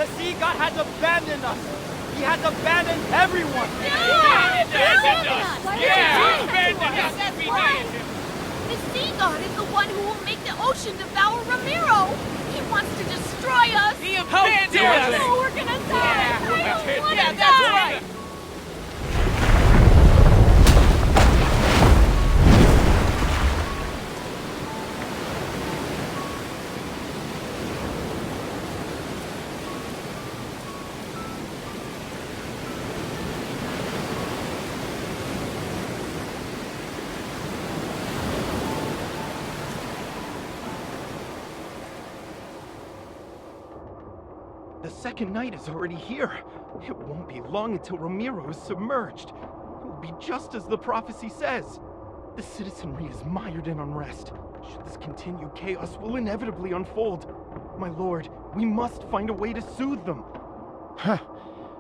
The sea god has abandoned us. He has abandoned everyone. Yeah! He abandoned us! Yeah! He abandoned us! That's We right. did! The sea god is the one who will make the ocean devour Romirro. He wants to destroy us. He abandoned us! Oh, we're gonna die. Yeah, I don't wanna yeah, die. that's right! The second night is already here. It won't be long until Romirro is submerged. It will be just as the prophecy says. The citizenry is mired in unrest. Should this continue, chaos will inevitably unfold. My lord, we must find a way to soothe them. Huh.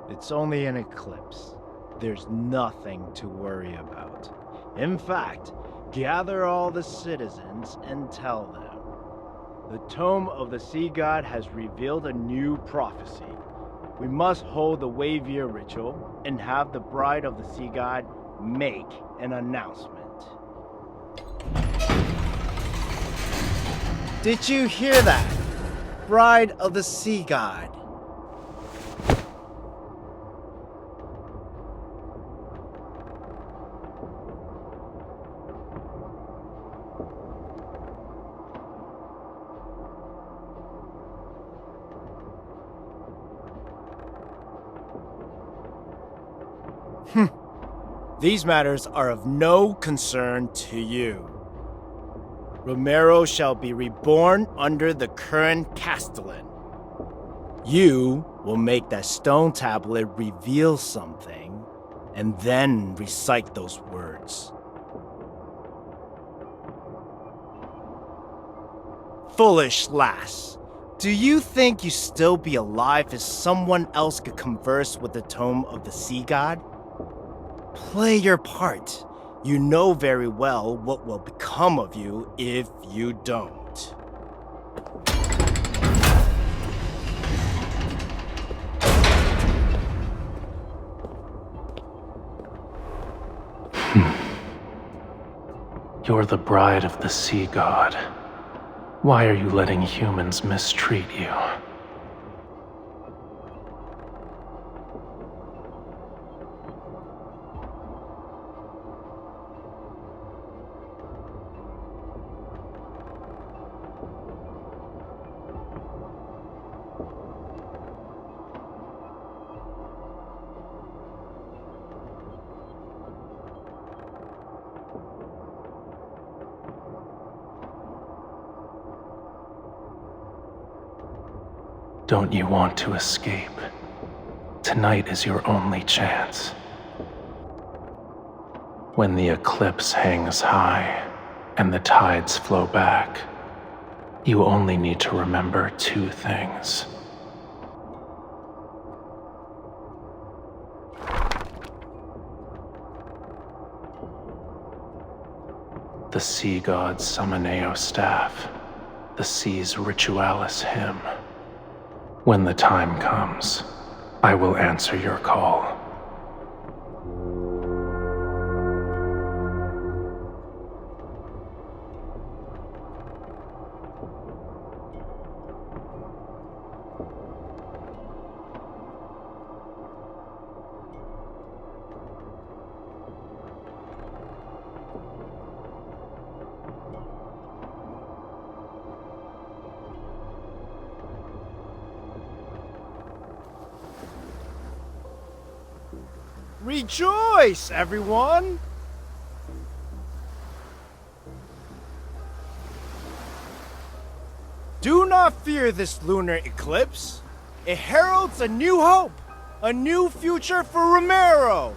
It's only an eclipse. There's nothing to worry about. In fact, gather all the citizens and tell them. The tome of the sea god has revealed a new prophecy. We must hold the wave year ritual and have the bride of the sea god make an announcement. Did you hear that? Bride of the sea god. These matters are of no concern to you. Romirro shall be reborn under the current castellan. You will make that stone tablet reveal something, and then recite those words. Foolish lass, do you think you still be alive if someone else could converse with the tome of the sea god? Play your part. You know very well what will become of you if you don't. You're the bride of the sea god. Why are you letting humans mistreat you? Don't you want to escape? Tonight is your only chance. When the eclipse hangs high and the tides flow back, you only need to remember two things. The sea god's Summoneo staff, the sea's ritualis hymn. When the time comes, I will answer your call. Rejoice, everyone! Do not fear this lunar eclipse. It heralds a new hope, a new future for Romirro.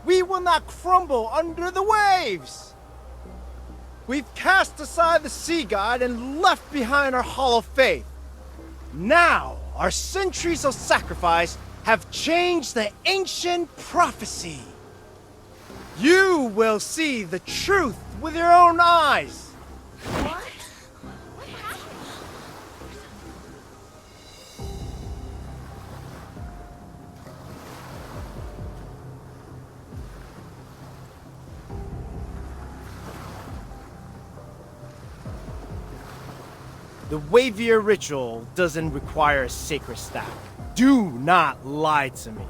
We will not crumble under the waves. We've cast aside the sea god and left behind our hollow faith. Now, our centuries of sacrifice have changed the ancient prophecy. You will see the truth with your own eyes. What? What happened? The Wavier ritual doesn't require a sacred staff. Do not lie to me.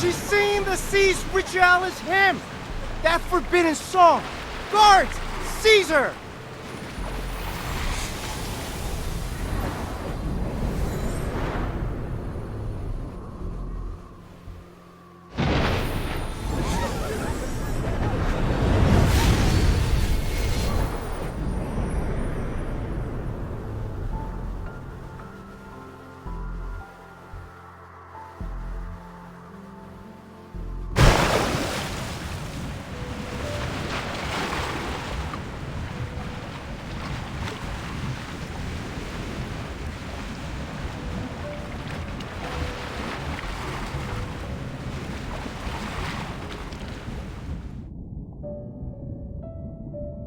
She's singing the Sea's Ritualis hymn! That forbidden song! Guards! Seize her!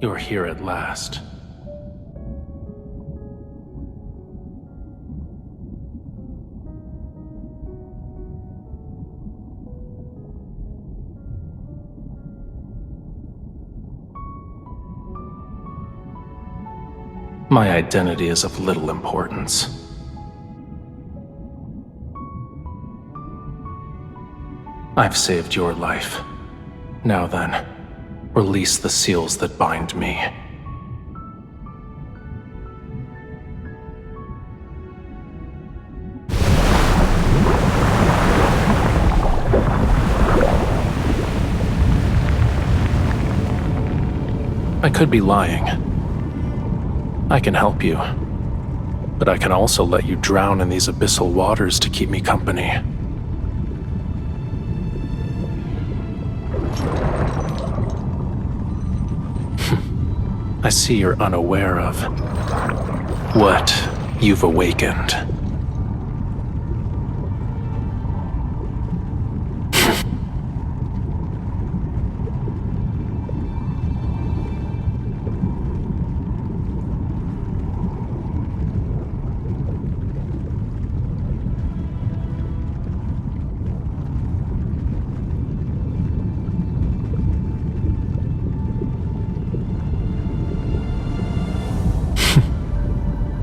You're here at last. My identity is of little importance. I've saved your life. Now then, release the seals that bind me. I could be lying. I can help you, but I can also let you drown in these abyssal waters to keep me company. I see you're unaware of what you've awakened.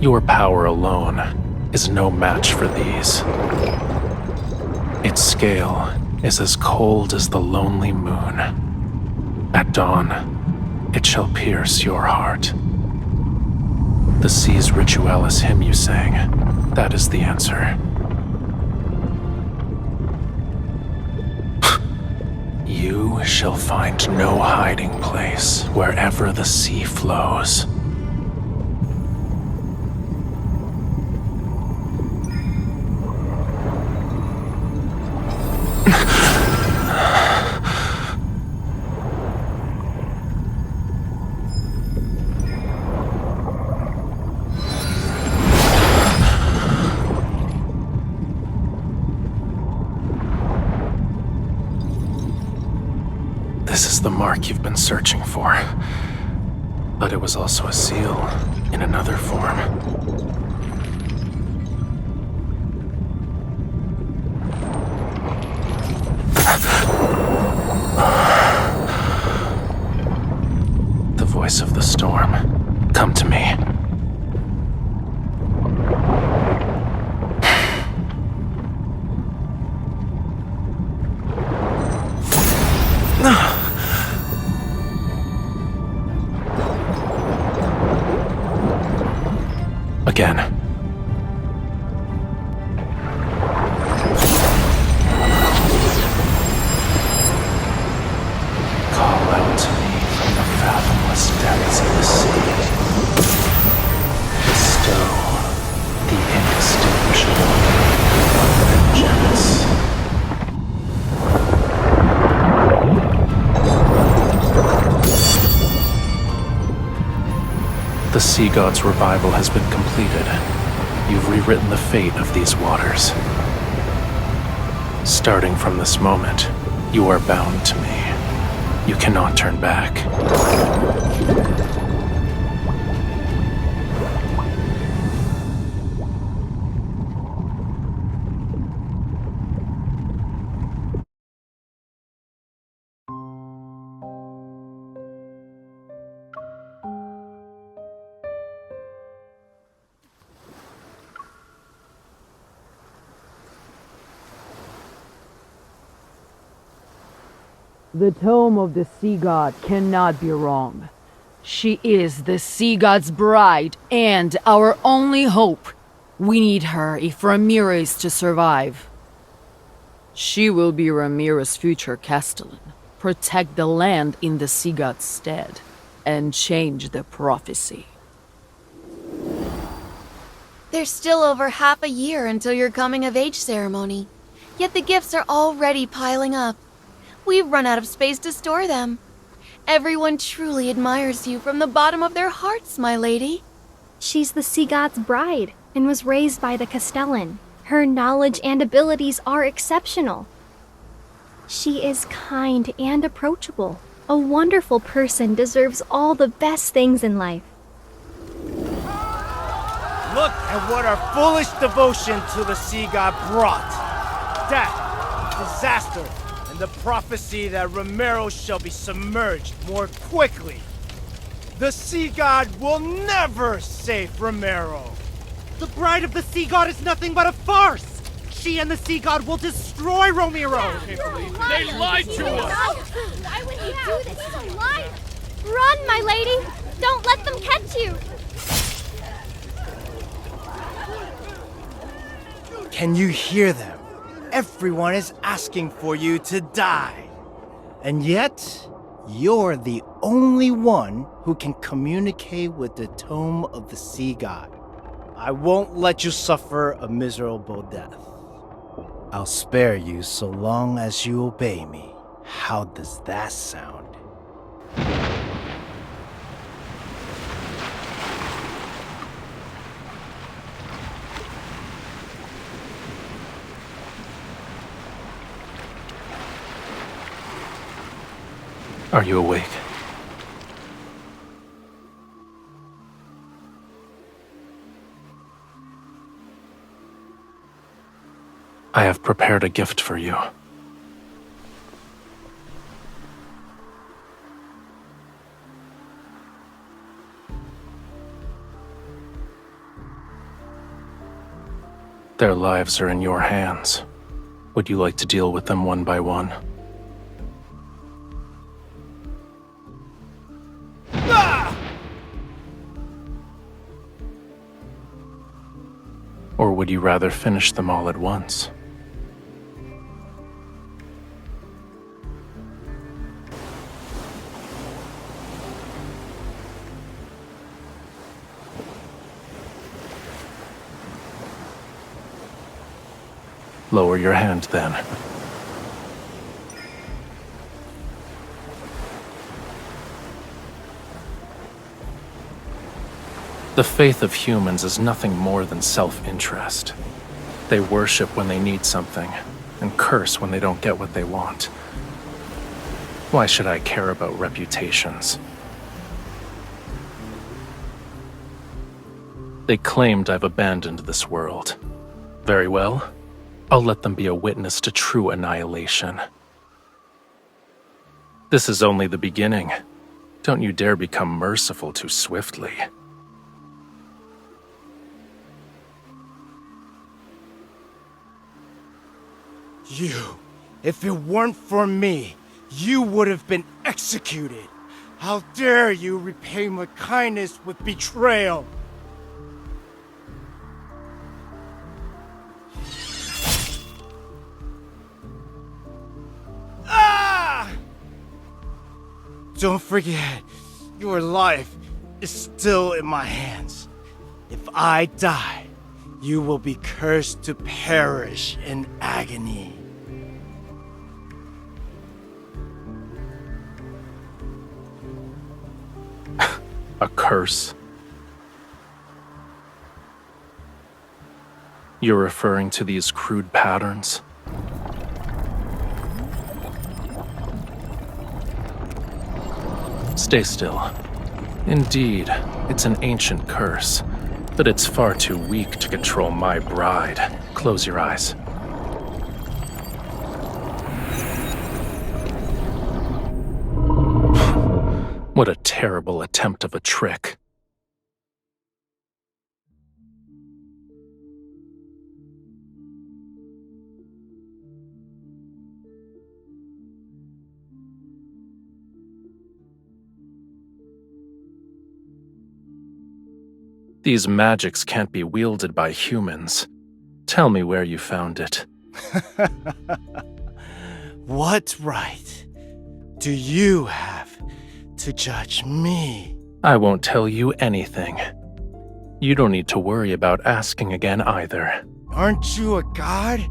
Your power alone is no match for these. Its scale is as cold as the lonely moon. At dawn, it shall pierce your heart. The Sea's Ritualis hymn you sang, that is the answer. You shall find no hiding place wherever the sea flows. This is the mark you've been searching for. But it was also a seal in another form. The voice of the storm. Come to me. Again. The sea god's revival has been completed. You've rewritten the fate of these waters. Starting from this moment, you are bound to me. You cannot turn back. The tome of the sea god cannot be wrong. She is the sea god's bride and our only hope. We need her if Romirro is to survive. She will be Romirro's future castellan, protect the land in the sea god's stead, and change the prophecy. There's still over half a year until your coming-of-age ceremony, yet the gifts are already piling up. We've run out of space to store them. Everyone truly admires you from the bottom of their hearts, my lady. She's the sea god's bride and was raised by the Castellan. Her knowledge and abilities are exceptional. She is kind and approachable. A wonderful person deserves all the best things in life. Look at what our foolish devotion to the sea god brought. Death, disaster, and the prophecy that Romirro shall be submerged more quickly. The sea god will never save Romirro. The bride of the sea god is nothing but a farce! She and the sea god will destroy Romirro! They lied to us! Why would you do this? He's a liar! Run, my lady! Don't let them catch you! Can you hear them? Everyone is asking for you to die. And yet, you're the only one who can communicate with the tome of the sea god. I won't let you suffer a miserable death. I'll spare you so long as you obey me. How does that sound? Are you awake? I have prepared a gift for you. Their lives are in your hands. Would you like to deal with them one by one? Or would you rather finish them all at once? Lower your hand then. The faith of humans is nothing more than self-interest. They worship when they need something, and curse when they don't get what they want. Why should I care about reputations? They claimed I've abandoned this world. Very well. I'll let them be a witness to true annihilation. This is only the beginning. Don't you dare become merciful too swiftly. You, if it weren't for me, you would have been executed. How dare you repay my kindness with betrayal? Ah! Don't forget, your life is still in my hands. If I die, you will be cursed to perish in agony. A curse? You're referring to these crude patterns? Stay still. Indeed, it's an ancient curse, but it's far too weak to control my bride. Close your eyes. What a terrible attempt of a trick. These magics can't be wielded by humans. Tell me where you found it. What right do you have to judge me? I won't tell you anything. You don't need to worry about asking again either. Aren't you a god?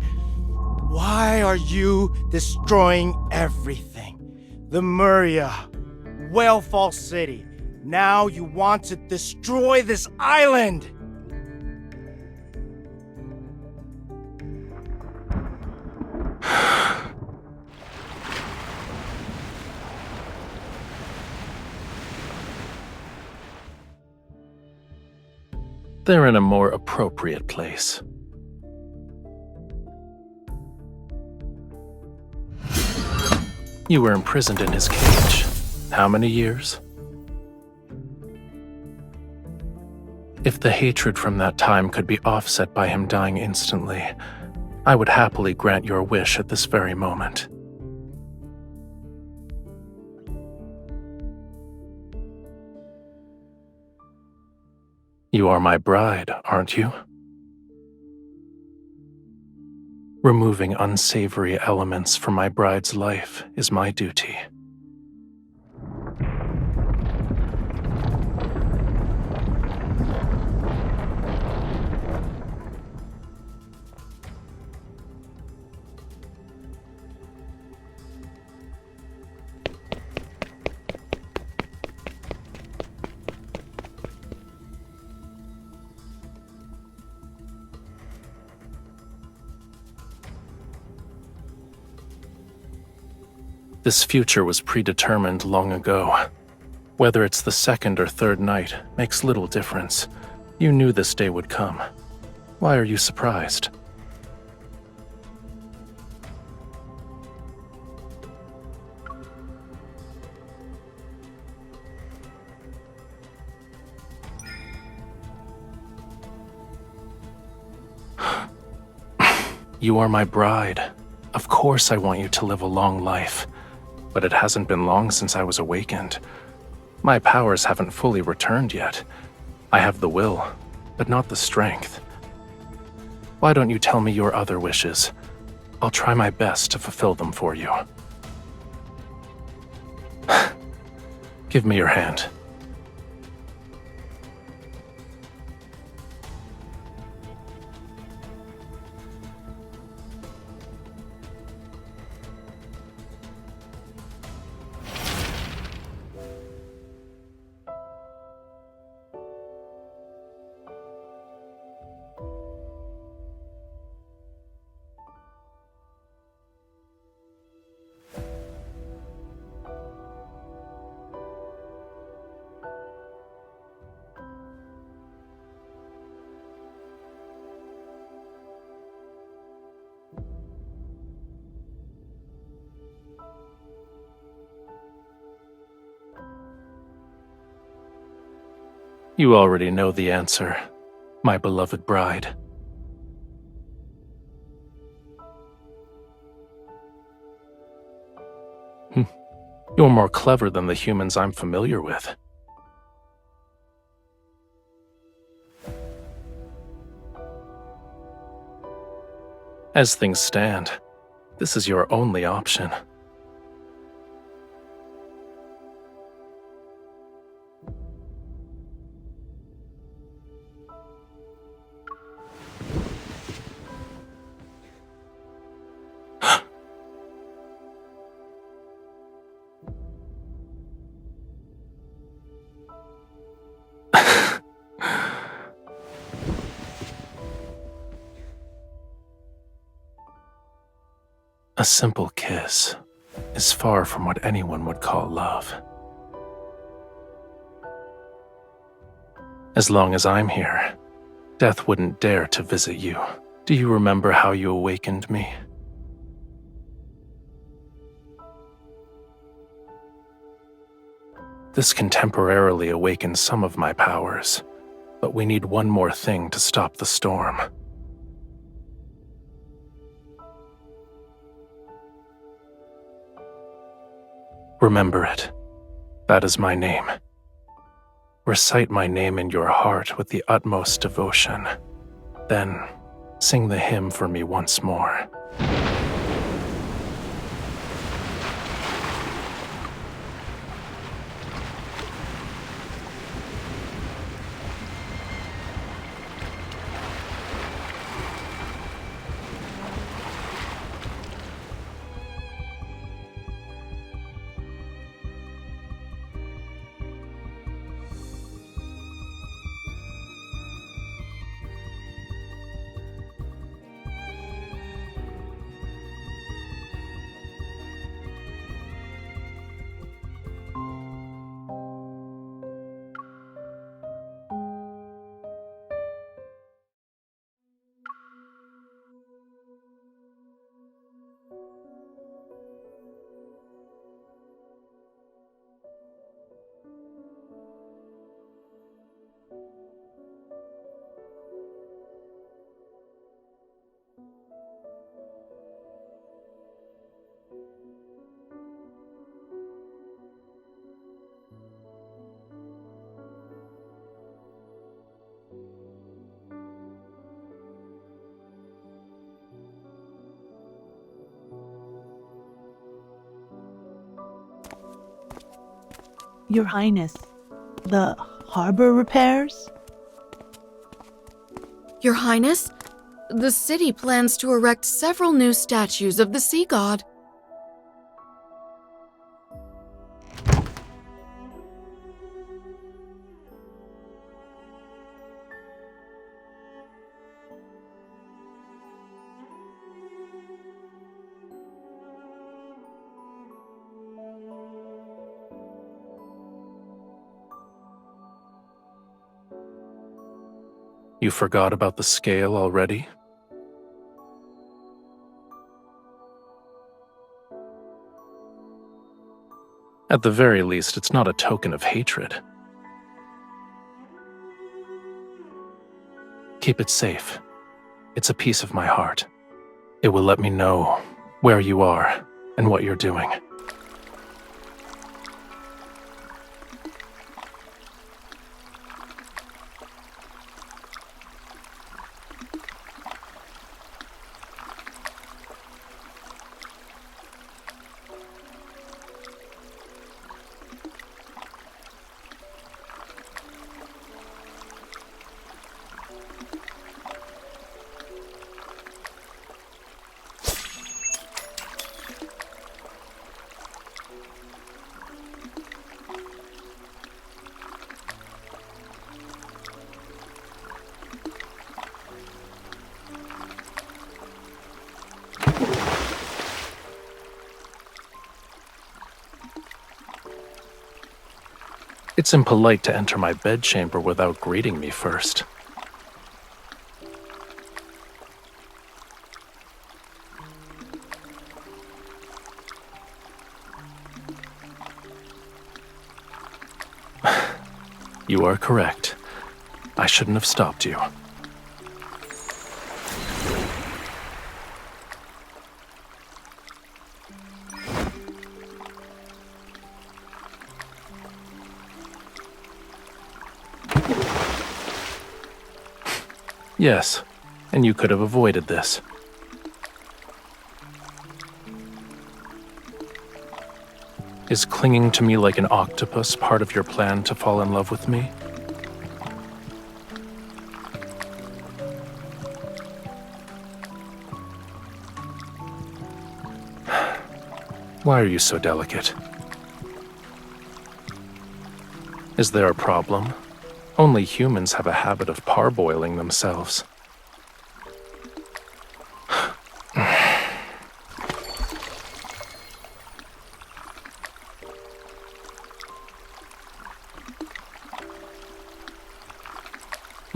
Why are you destroying everything? The Muria, Whalefall City. Now you want to destroy this island! They're in a more appropriate place. You were imprisoned in his cage. How many years? If the hatred from that time could be offset by him dying instantly, I would happily grant your wish at this very moment. You are my bride, aren't you? Removing unsavory elements from my bride's life is my duty. This future was predetermined long ago. Whether it's the second or third night makes little difference. You knew this day would come. Why are you surprised? You are my bride. Of course I want you to live a long life. But it hasn't been long since I was awakened. My powers haven't fully returned yet. I have the will, but not the strength. Why don't you tell me your other wishes? I'll try my best to fulfill them for you. Give me your hand. You already know the answer, my beloved bride. You're more clever than the humans I'm familiar with. As things stand, this is your only option. A simple kiss is far from what anyone would call love. As long as I'm here, death wouldn't dare to visit you. Do you remember how you awakened me? This can temporarily awaken some of my powers, but we need one more thing to stop the storm. Remember it. That is my name. Recite my name in your heart with the utmost devotion. Then, sing the hymn for me once more. Your Highness, the harbor repairs? Your Highness, the city plans to erect several new statues of the sea god. You forgot about the scale already? At the very least, it's not a token of hatred. Keep it safe. It's a piece of my heart. It will let me know where you are and what you're doing. It's impolite to enter my bedchamber without greeting me first. You are correct. I shouldn't have stopped you. Yes, and you could have avoided this. Is clinging to me like an octopus part of your plan to fall in love with me? Why are you so delicate? Is there a problem? Only humans have a habit of parboiling themselves.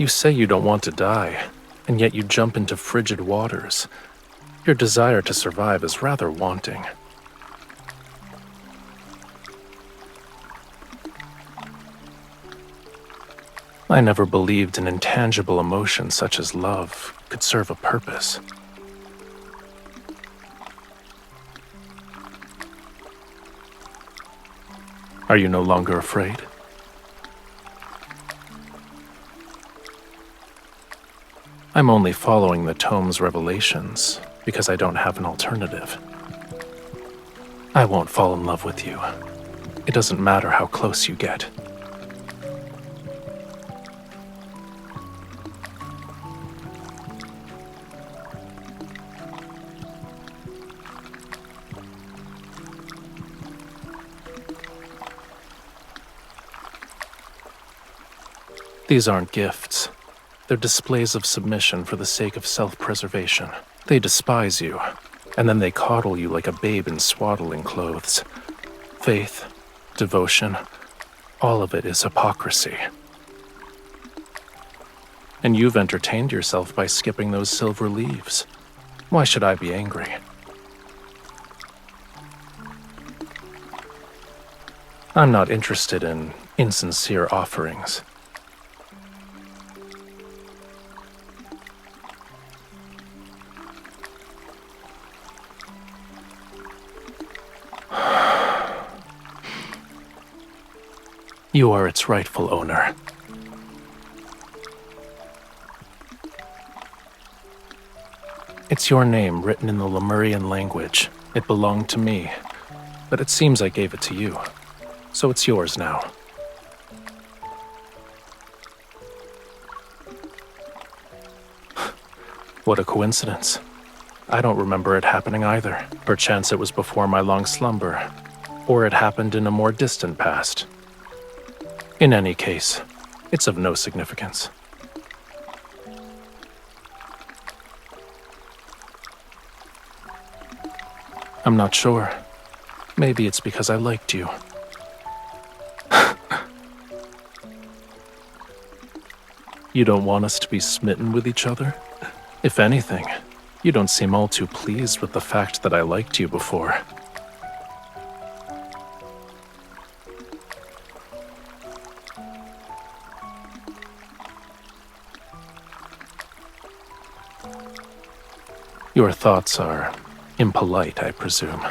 You say you don't want to die, and yet you jump into frigid waters. Your desire to survive is rather wanting. I never believed an intangible emotion such as love could serve a purpose. Are you no longer afraid? I'm only following the tome's revelations because I don't have an alternative. I won't fall in love with you. It doesn't matter how close you get. These aren't gifts. They're displays of submission for the sake of self-preservation. They despise you, and then they coddle you like a babe in swaddling clothes. Faith, devotion, all of it is hypocrisy. And you've entertained yourself by skipping those silver leaves. Why should I be angry? I'm not interested in insincere offerings. You are its rightful owner. It's your name written in the Lemurian language. It belonged to me, but it seems I gave it to you, so it's yours now. What a coincidence. I don't remember it happening either. Perchance it was before my long slumber, or it happened in a more distant past. In any case, it's of no significance. I'm not sure. Maybe it's because I liked you. You don't want us to be smitten with each other? If anything, you don't seem all too pleased with the fact that I liked you before. Your thoughts are impolite, I presume.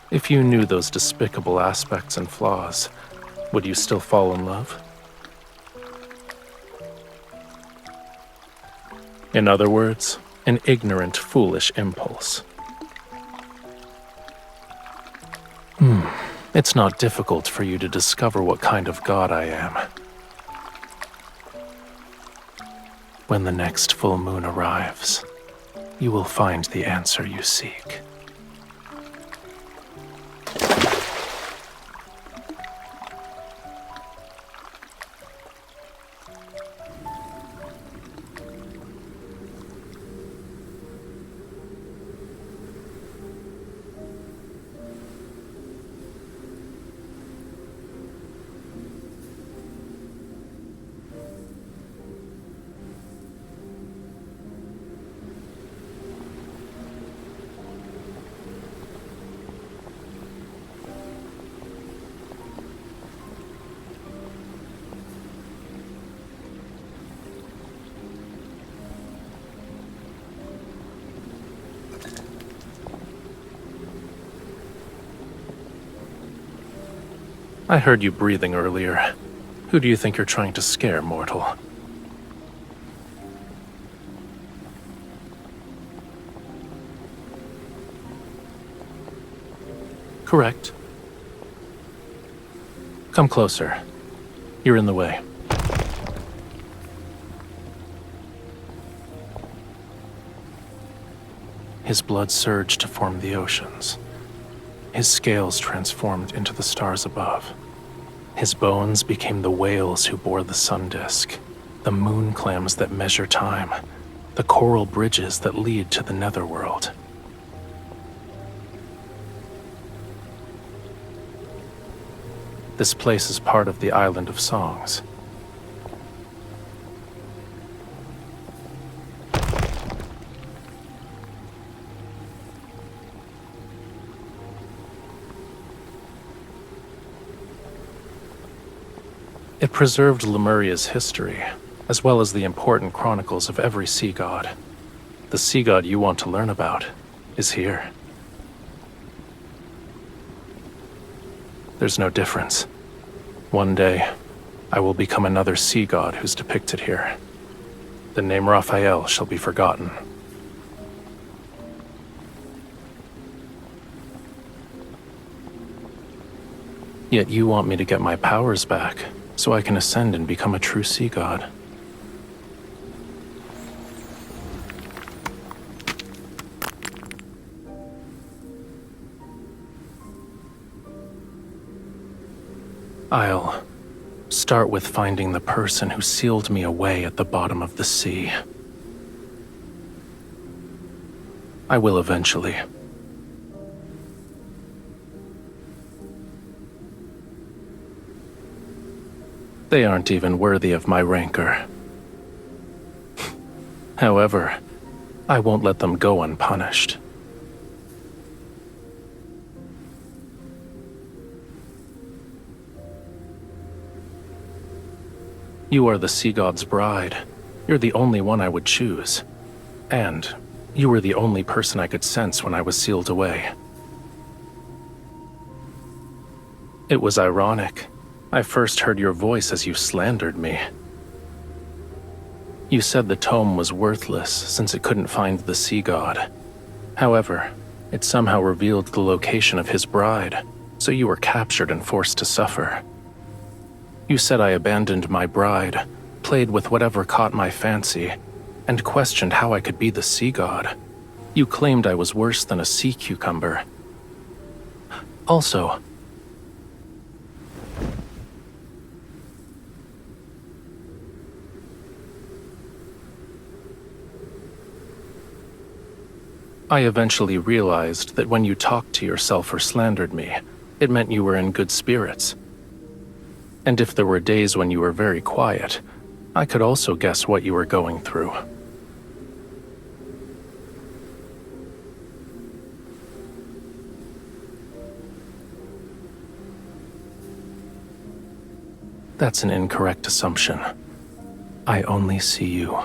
If you knew those despicable aspects and flaws, would you still fall in love? In other words, an ignorant, foolish impulse. It's not difficult for you to discover what kind of god I am. When the next full moon arrives, you will find the answer you seek. I heard you breathing earlier. Who do you think you're trying to scare, mortal? Correct. Come closer. You're in the way. His blood surged to form the oceans. His scales transformed into the stars above. His bones became the whales who bore the sun disk, the moon clams that measure time, the coral bridges that lead to the netherworld. This place is part of the Island of Songs. It preserved Lemuria's history, as well as the important chronicles of every sea god. The sea god you want to learn about is here. There's no difference. One day, I will become another sea god who's depicted here. The name Rafayel shall be forgotten. Yet you want me to get my powers back, so I can ascend and become a true sea god. I'll start with finding the person who sealed me away at the bottom of the sea. I will eventually. They aren't even worthy of my rancor. However, I won't let them go unpunished. You are the sea god's bride. You're the only one I would choose. And you were the only person I could sense when I was sealed away. It was ironic. I first heard your voice as you slandered me. You said the tome was worthless since it couldn't find the sea god. However, it somehow revealed the location of his bride, so you were captured and forced to suffer. You said I abandoned my bride, played with whatever caught my fancy, and questioned how I could be the sea god. You claimed I was worse than a sea cucumber. Also, I eventually realized that when you talked to yourself or slandered me, it meant you were in good spirits. And if there were days when you were very quiet, I could also guess what you were going through. That's an incorrect assumption. I only see you.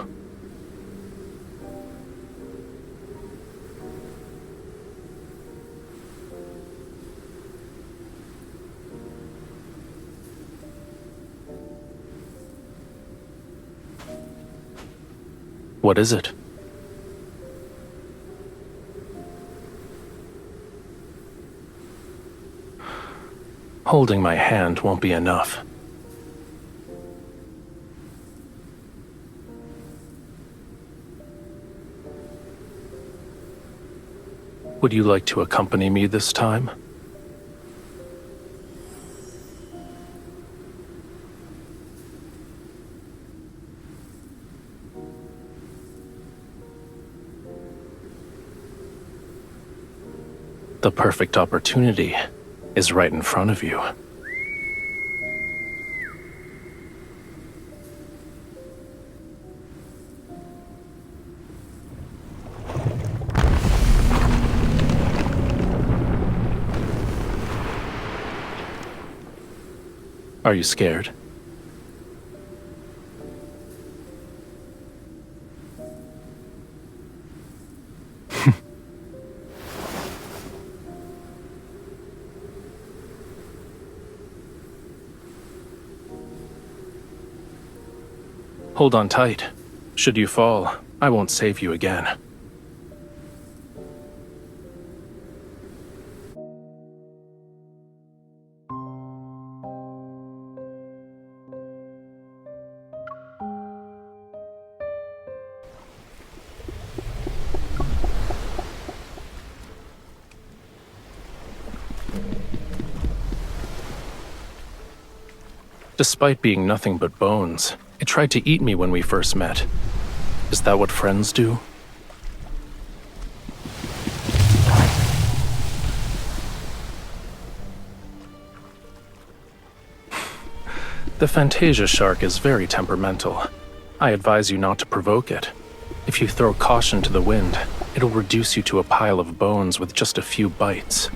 What is it? Holding my hand won't be enough. Would you like to accompany me this time? The perfect opportunity is right in front of you. Are you scared? Hold on tight. Should you fall, I won't save you again. Despite being nothing but bones, it tried to eat me when we first met. Is that what friends do? The Fantasia shark is very temperamental. I advise you not to provoke it. If you throw caution to the wind, it'll reduce you to a pile of bones with just a few bites.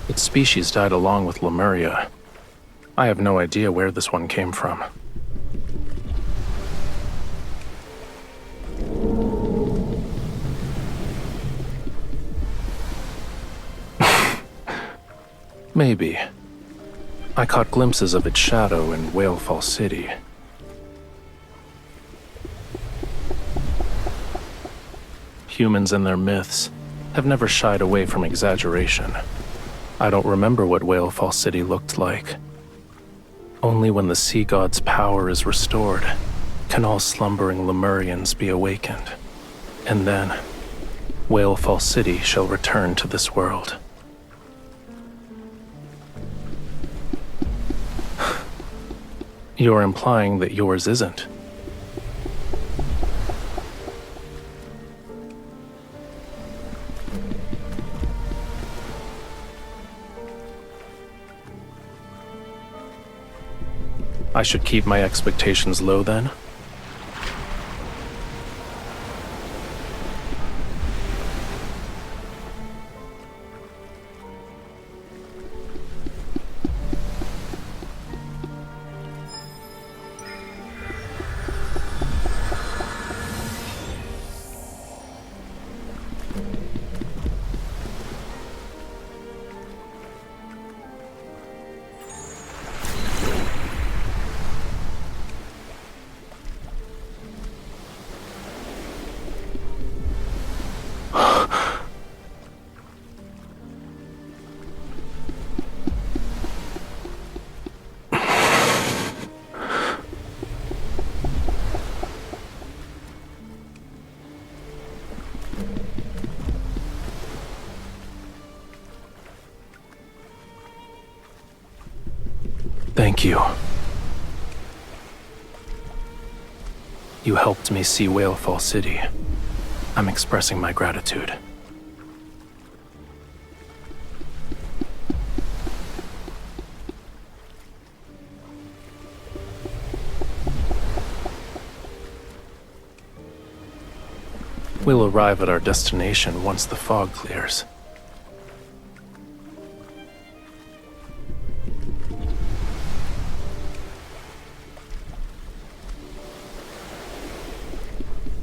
Its species died along with Lemuria. I have no idea where this one came from. Maybe. I caught glimpses of its shadow in Whalefall City. Humans and their myths have never shied away from exaggeration. I don't remember what Whalefall City looked like. Only when the sea god's power is restored can all slumbering Lemurians be awakened. And then, Whalefall City shall return to this world. You're implying that yours isn't. I should keep my expectations low then? Thank you. You helped me see Whalefall City. I'm expressing my gratitude. We'll arrive at our destination once the fog clears.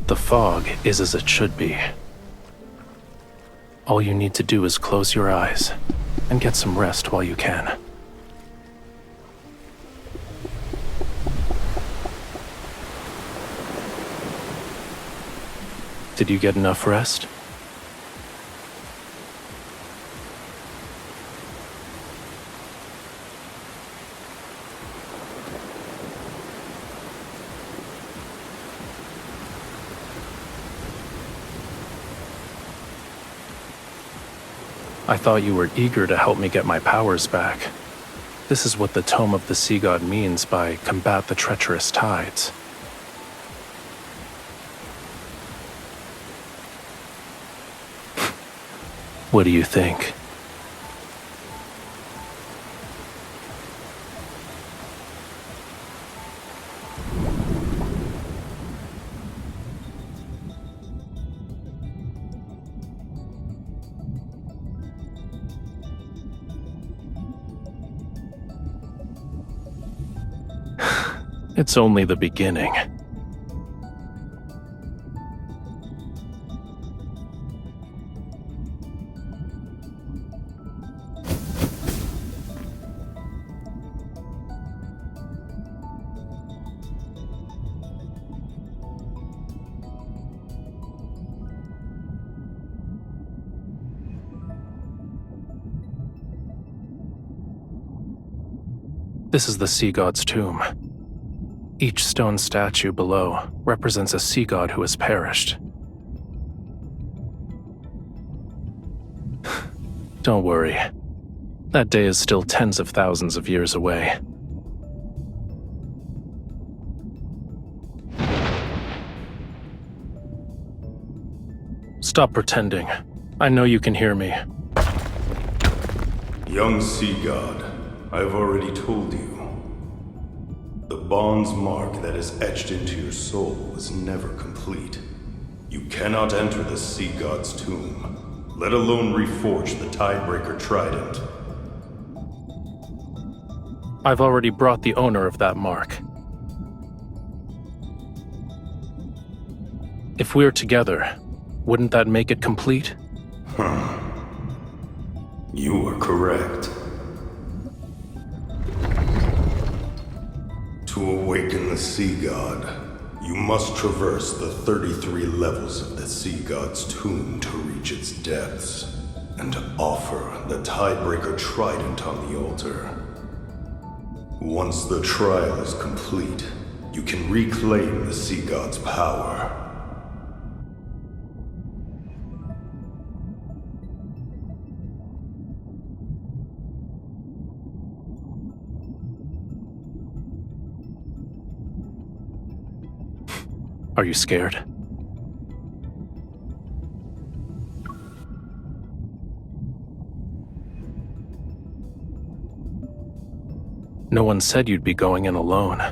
The fog is as it should be. All you need to do is close your eyes and get some rest while you can. Did you get enough rest? I thought you were eager to help me get my powers back. This is what the Tome of the Sea God means by combat the treacherous tides. What do you think? It's only the beginning. This is the Sea God's tomb. Each stone statue below represents a sea god who has perished. Don't worry. That day is still tens of thousands of years away. Stop pretending. I know you can hear me. Young sea god, I have already told you. The bond's mark that is etched into your soul is never complete. You cannot enter the sea god's tomb, let alone reforge the Tidebreaker trident. I've already brought the owner of that mark. If we're together, wouldn't that make it complete? You are correct. To awaken the sea god, you must traverse the 33 levels of the sea god's tomb to reach its depths, and offer the Tidebreaker trident on the altar. Once the trial is complete, you can reclaim the sea god's power. Are you scared? No one said you'd be going in alone.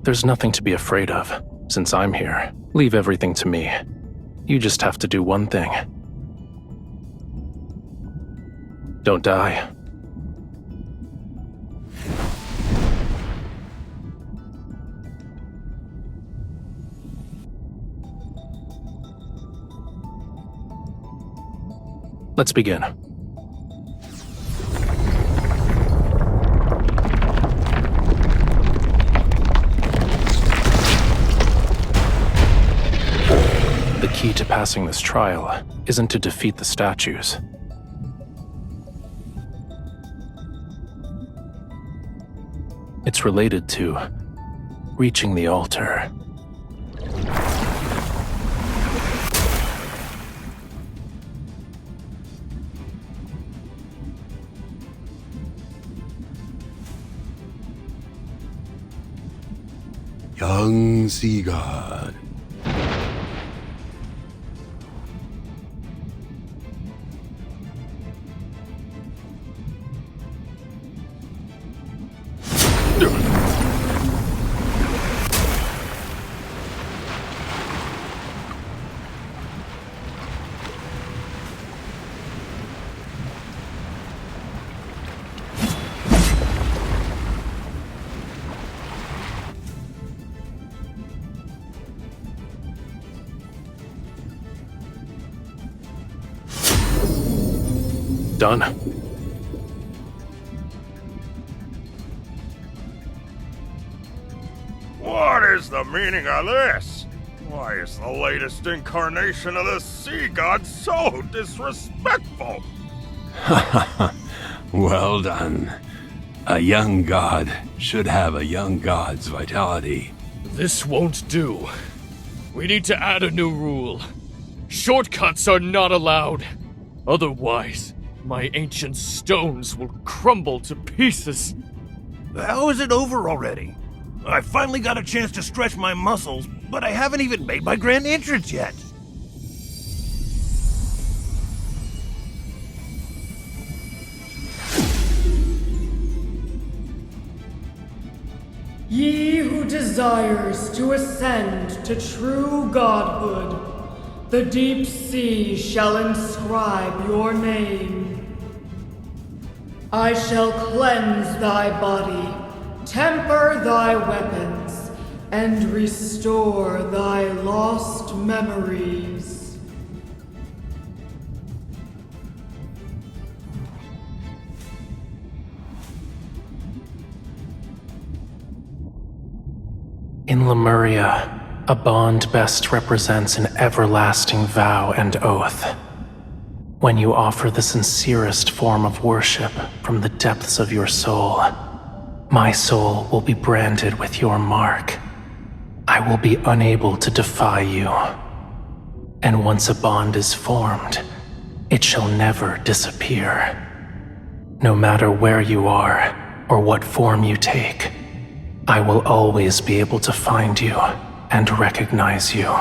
There's nothing to be afraid of, since I'm here. Leave everything to me. You just have to do one thing. Don't die. Let's begin. The key to passing this trial isn't to defeat the statues. It's related to reaching the altar. Young sea god. Done. What is the meaning of this? Why is the latest incarnation of the sea god so disrespectful? Well done. A young god should have a young god's vitality. This won't do. We need to add a new rule. Shortcuts are not allowed. Otherwise, my ancient stones will crumble to pieces. How is it over already? I finally got a chance to stretch my muscles, but I haven't even made my grand entrance yet. Ye who desires to ascend to true godhood, the deep sea shall inscribe your name. I shall cleanse thy body, temper thy weapons, and restore thy lost memories. In Lemuria, a bond best represents an everlasting vow and oath. When you offer the sincerest form of worship from the depths of your soul, my soul will be branded with your mark. I will be unable to defy you. And once a bond is formed, it shall never disappear. No matter where you are or what form you take, I will always be able to find you and recognize you.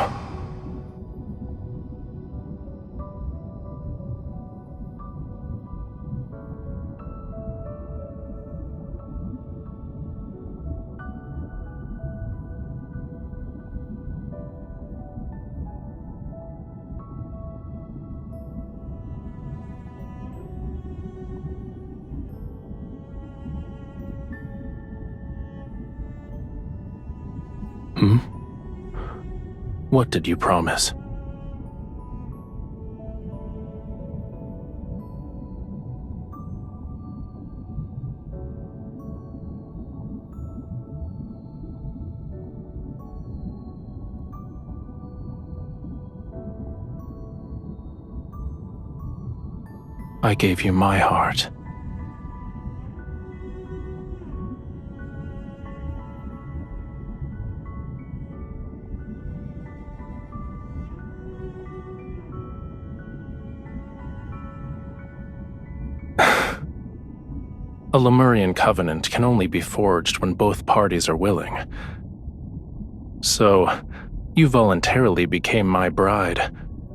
What did you promise? I gave you my heart. A Lemurian covenant can only be forged when both parties are willing. So, you voluntarily became my bride.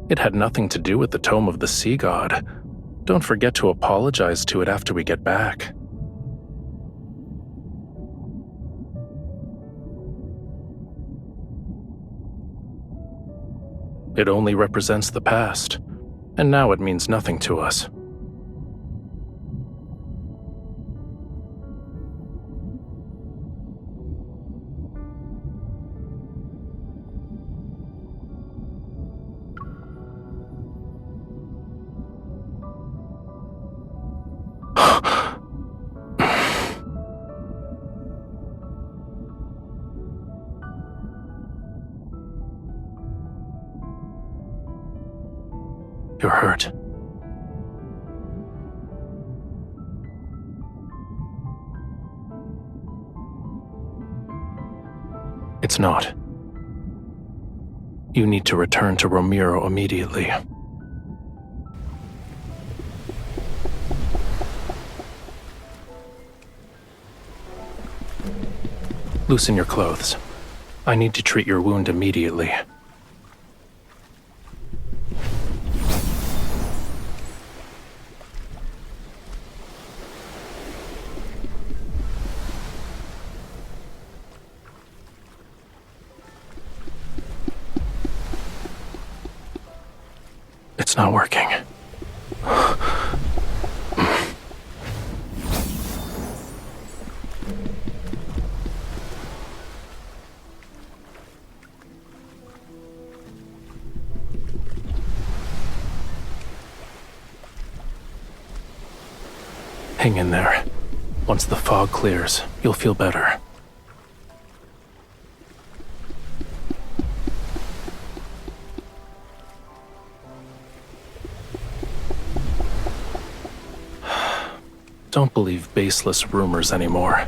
It had nothing to do with the Tome of the Sea God. Don't forget to apologize to it after we get back. It only represents the past, and now it means nothing to us. You're hurt. It's not. You need to return to Romirro immediately. Loosen your clothes. I need to treat your wound immediately. It's not working. Hang in there. Once the fog clears, you'll feel better. Don't believe baseless rumors anymore.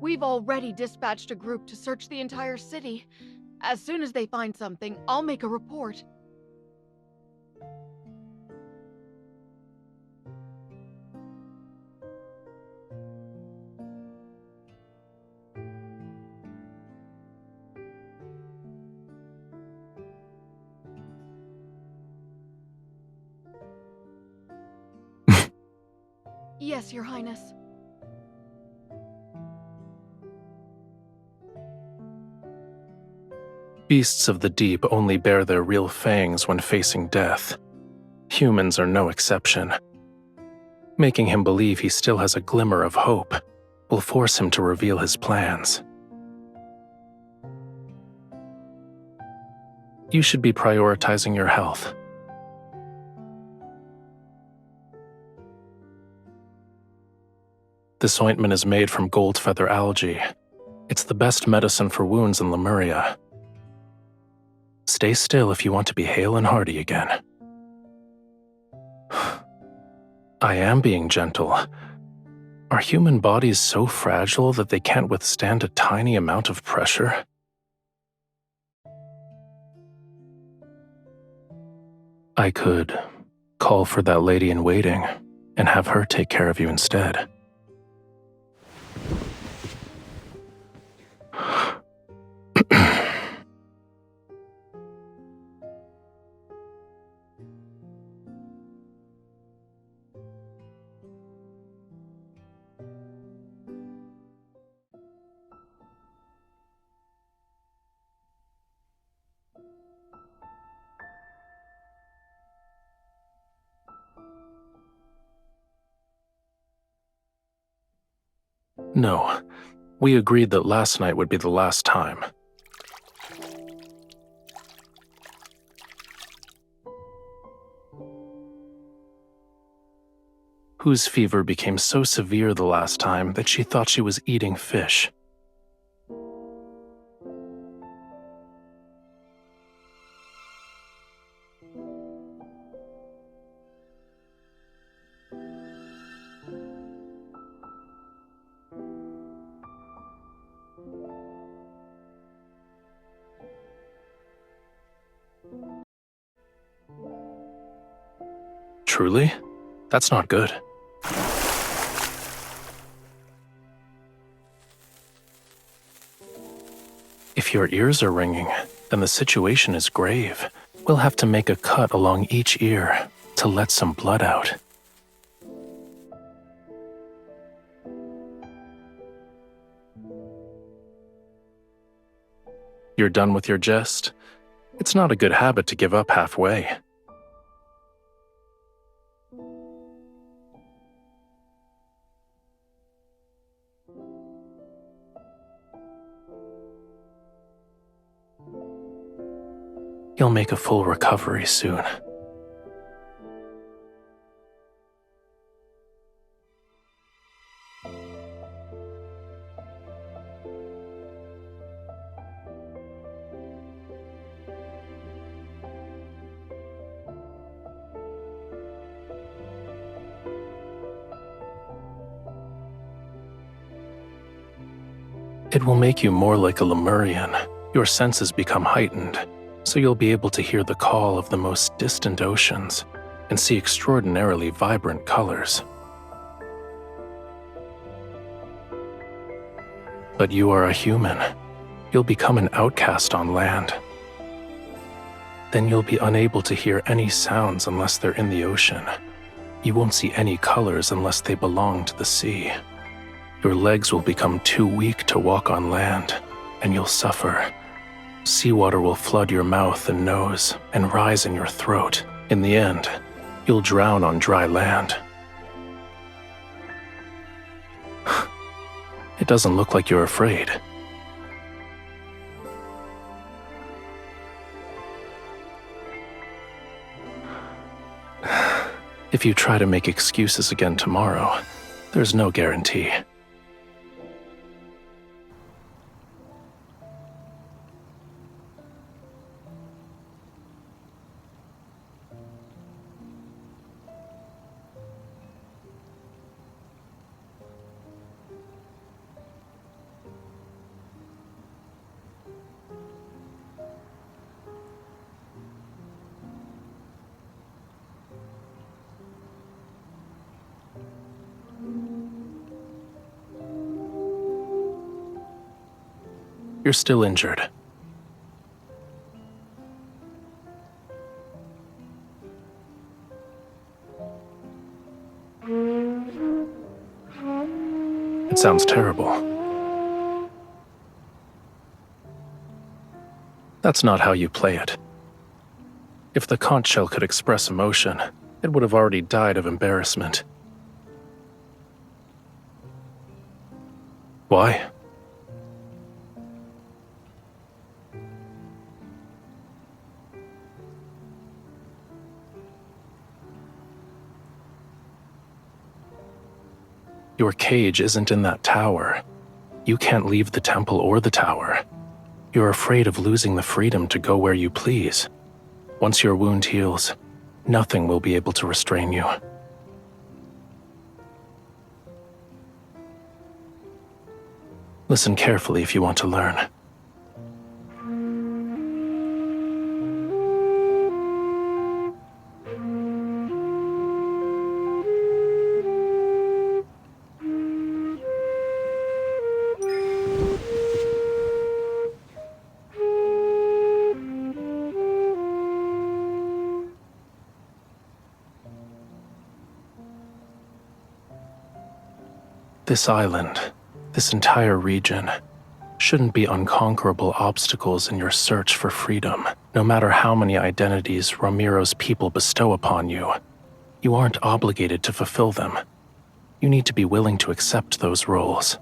We've already dispatched a group to search the entire city. As soon as they find something, I'll make a report. Yes, Your Highness. Beasts of the deep only bare their real fangs when facing death. Humans are no exception. Making him believe he still has a glimmer of hope will force him to reveal his plans. You should be prioritizing your health. This ointment is made from gold feather algae. It's the best medicine for wounds in Lemuria. Stay still if you want to be hale and hearty again. I am being gentle. Are human bodies so fragile that they can't withstand a tiny amount of pressure? I could call for that lady in waiting and have her take care of you instead. No, we agreed that last night would be the last time. Whose fever became so severe the last time that she thought she was eating fish. Truly? That's not good. If your ears are ringing, then the situation is grave. We'll have to make a cut along each ear to let some blood out. You're done with your jest? It's not a good habit to give up halfway. You'll make a full recovery soon. It will make you more like a Lemurian. Your senses become heightened, so you'll be able to hear the call of the most distant oceans and see extraordinarily vibrant colors. But you are a human. You'll become an outcast on land. Then you'll be unable to hear any sounds unless they're in the ocean. You won't see any colors unless they belong to the sea. Your legs will become too weak to walk on land, and you'll suffer. Seawater will flood your mouth and nose and rise in your throat. In the end, you'll drown on dry land. It doesn't look like you're afraid. If you try to make excuses again tomorrow, there's no guarantee. You're still injured. It sounds terrible. That's not how you play it. If the conch shell could express emotion, it would have already died of embarrassment. Why? Your cage isn't in that tower. You can't leave the temple or the tower. You're afraid of losing the freedom to go where you please. Once your wound heals, nothing will be able to restrain you. Listen carefully if you want to learn. This island, this entire region, shouldn't be unconquerable obstacles in your search for freedom, no matter how many identities Romirro's people bestow upon you. You aren't obligated to fulfill them. You need to be willing to accept those roles.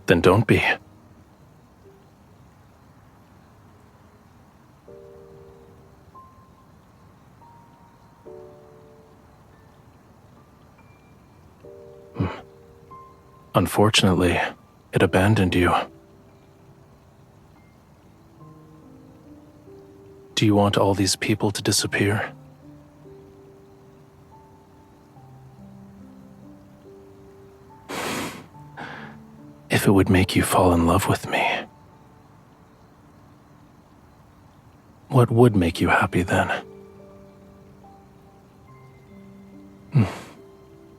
Then don't be. Unfortunately, it abandoned you. Do you want all these people to disappear? If it would make you fall in love with me, what would make you happy then?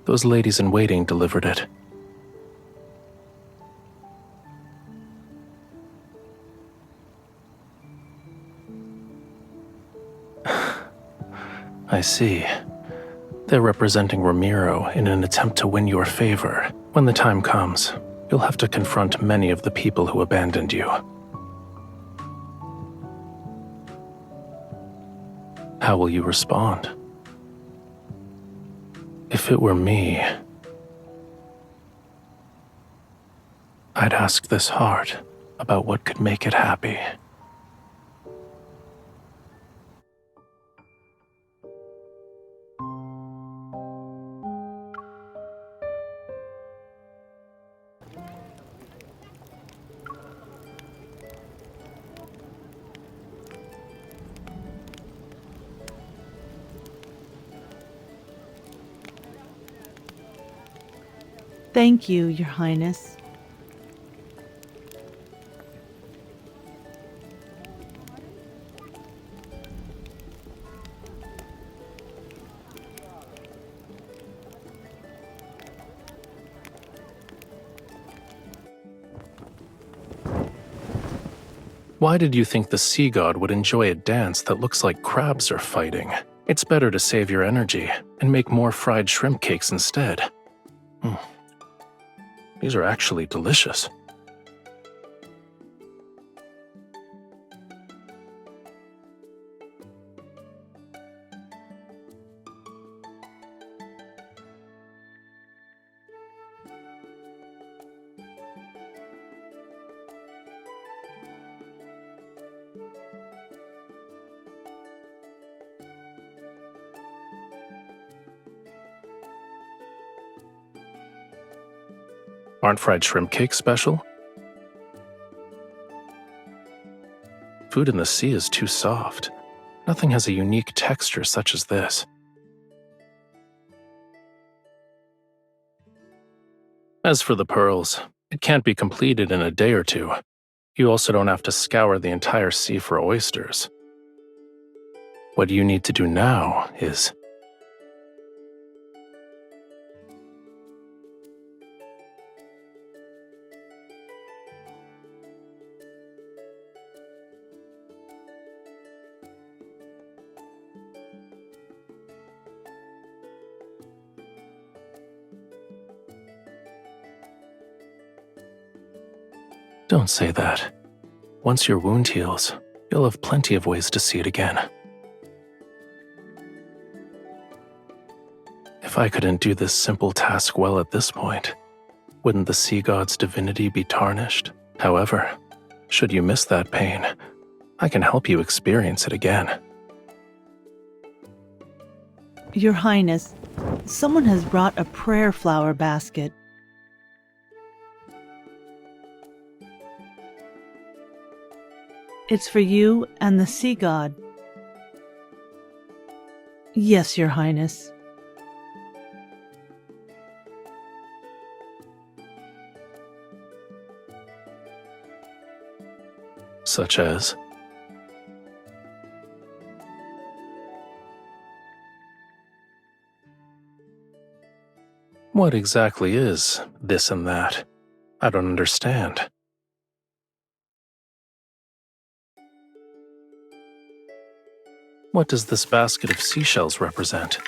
Those ladies in waiting delivered it. I see. They're representing Romirro in an attempt to win your favor. When the time comes, you'll have to confront many of the people who abandoned you. How will you respond? If it were me, I'd ask this heart about what could make it happy. Thank you, Your Highness. Why did you think the sea god would enjoy a dance that looks like crabs are fighting? It's better to save your energy and make more fried shrimp cakes instead. These are actually delicious. Aren't fried shrimp cakes special? Food in the sea is too soft. Nothing has a unique texture such as this. As for the pearls, it can't be completed in a day or two. You also don't have to scour the entire sea for oysters. What you need to do now is... Don't say that. Once your wound heals, you'll have plenty of ways to see it again. If I couldn't do this simple task well at this point, wouldn't the sea god's divinity be tarnished? However, should you miss that pain, I can help you experience it again. Your Highness, someone has brought a prayer flower basket. It's for you and the sea god. Yes, Your Highness. Such as? What exactly is this and that? I don't understand. What does this basket of seashells represent?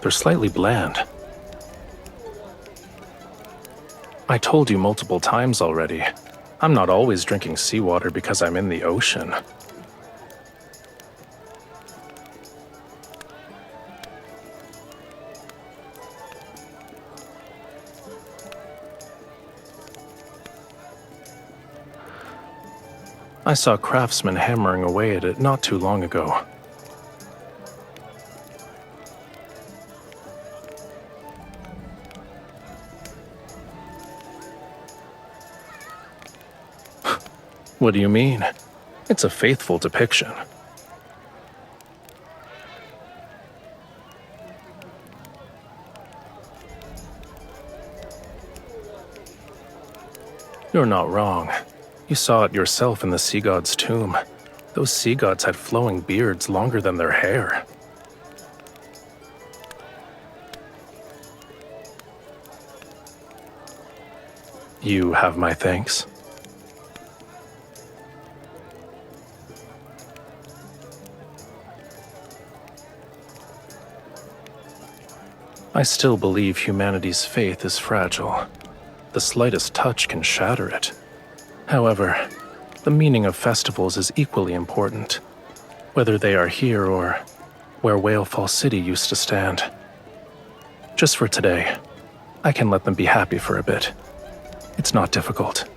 They're slightly bland. I told you multiple times already, I'm not always drinking seawater because I'm in the ocean. I saw craftsmen hammering away at it not too long ago. What do you mean? It's a faithful depiction. You're not wrong. You saw it yourself in the sea god's tomb. Those sea gods had flowing beards longer than their hair. You have my thanks. I still believe humanity's faith is fragile. The slightest touch can shatter it. However, the meaning of festivals is equally important, whether they are here or where Whalefall City used to stand. Just for today, I can let them be happy for a bit. It's not difficult.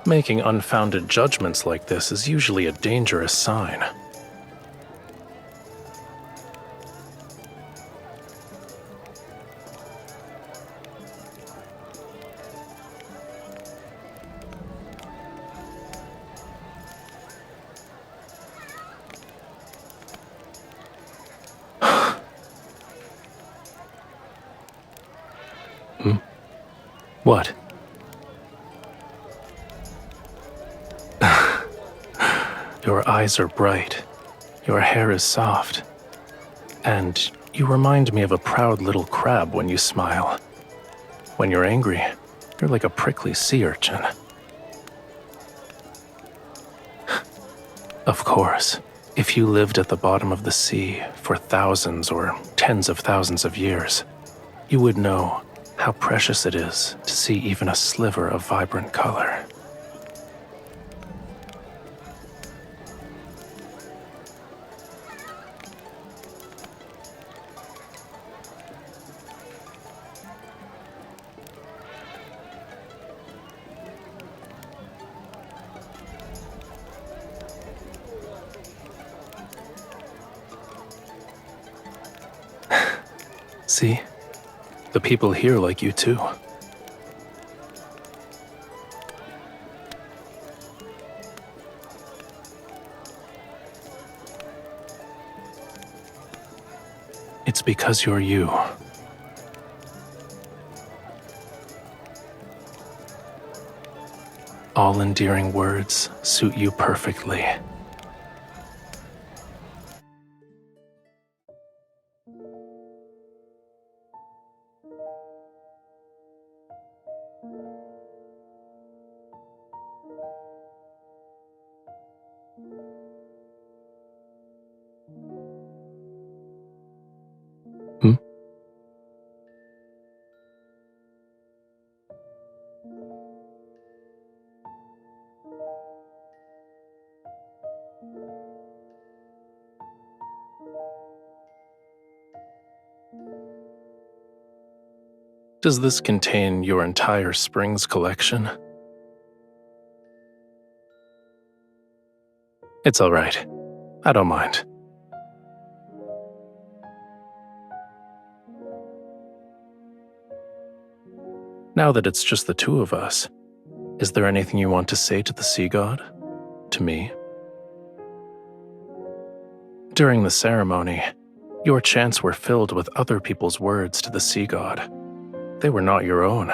Making unfounded judgments like this is usually a dangerous sign. What? Your eyes are bright, your hair is soft, and you remind me of a proud little crab when you smile. When you're angry, you're like a prickly sea urchin. Of course, if you lived at the bottom of the sea for thousands or tens of thousands of years, you would know how precious it is to see even a sliver of vibrant color. See? The people here like you too. because you're you. All endearing words suit you perfectly. Hmm? Does this contain your entire Springs collection? It's all right. I don't mind. Now that it's just the two of us, is there anything you want to say to the sea god? To me? During the ceremony, your chants were filled with other people's words to the sea god. They were not your own.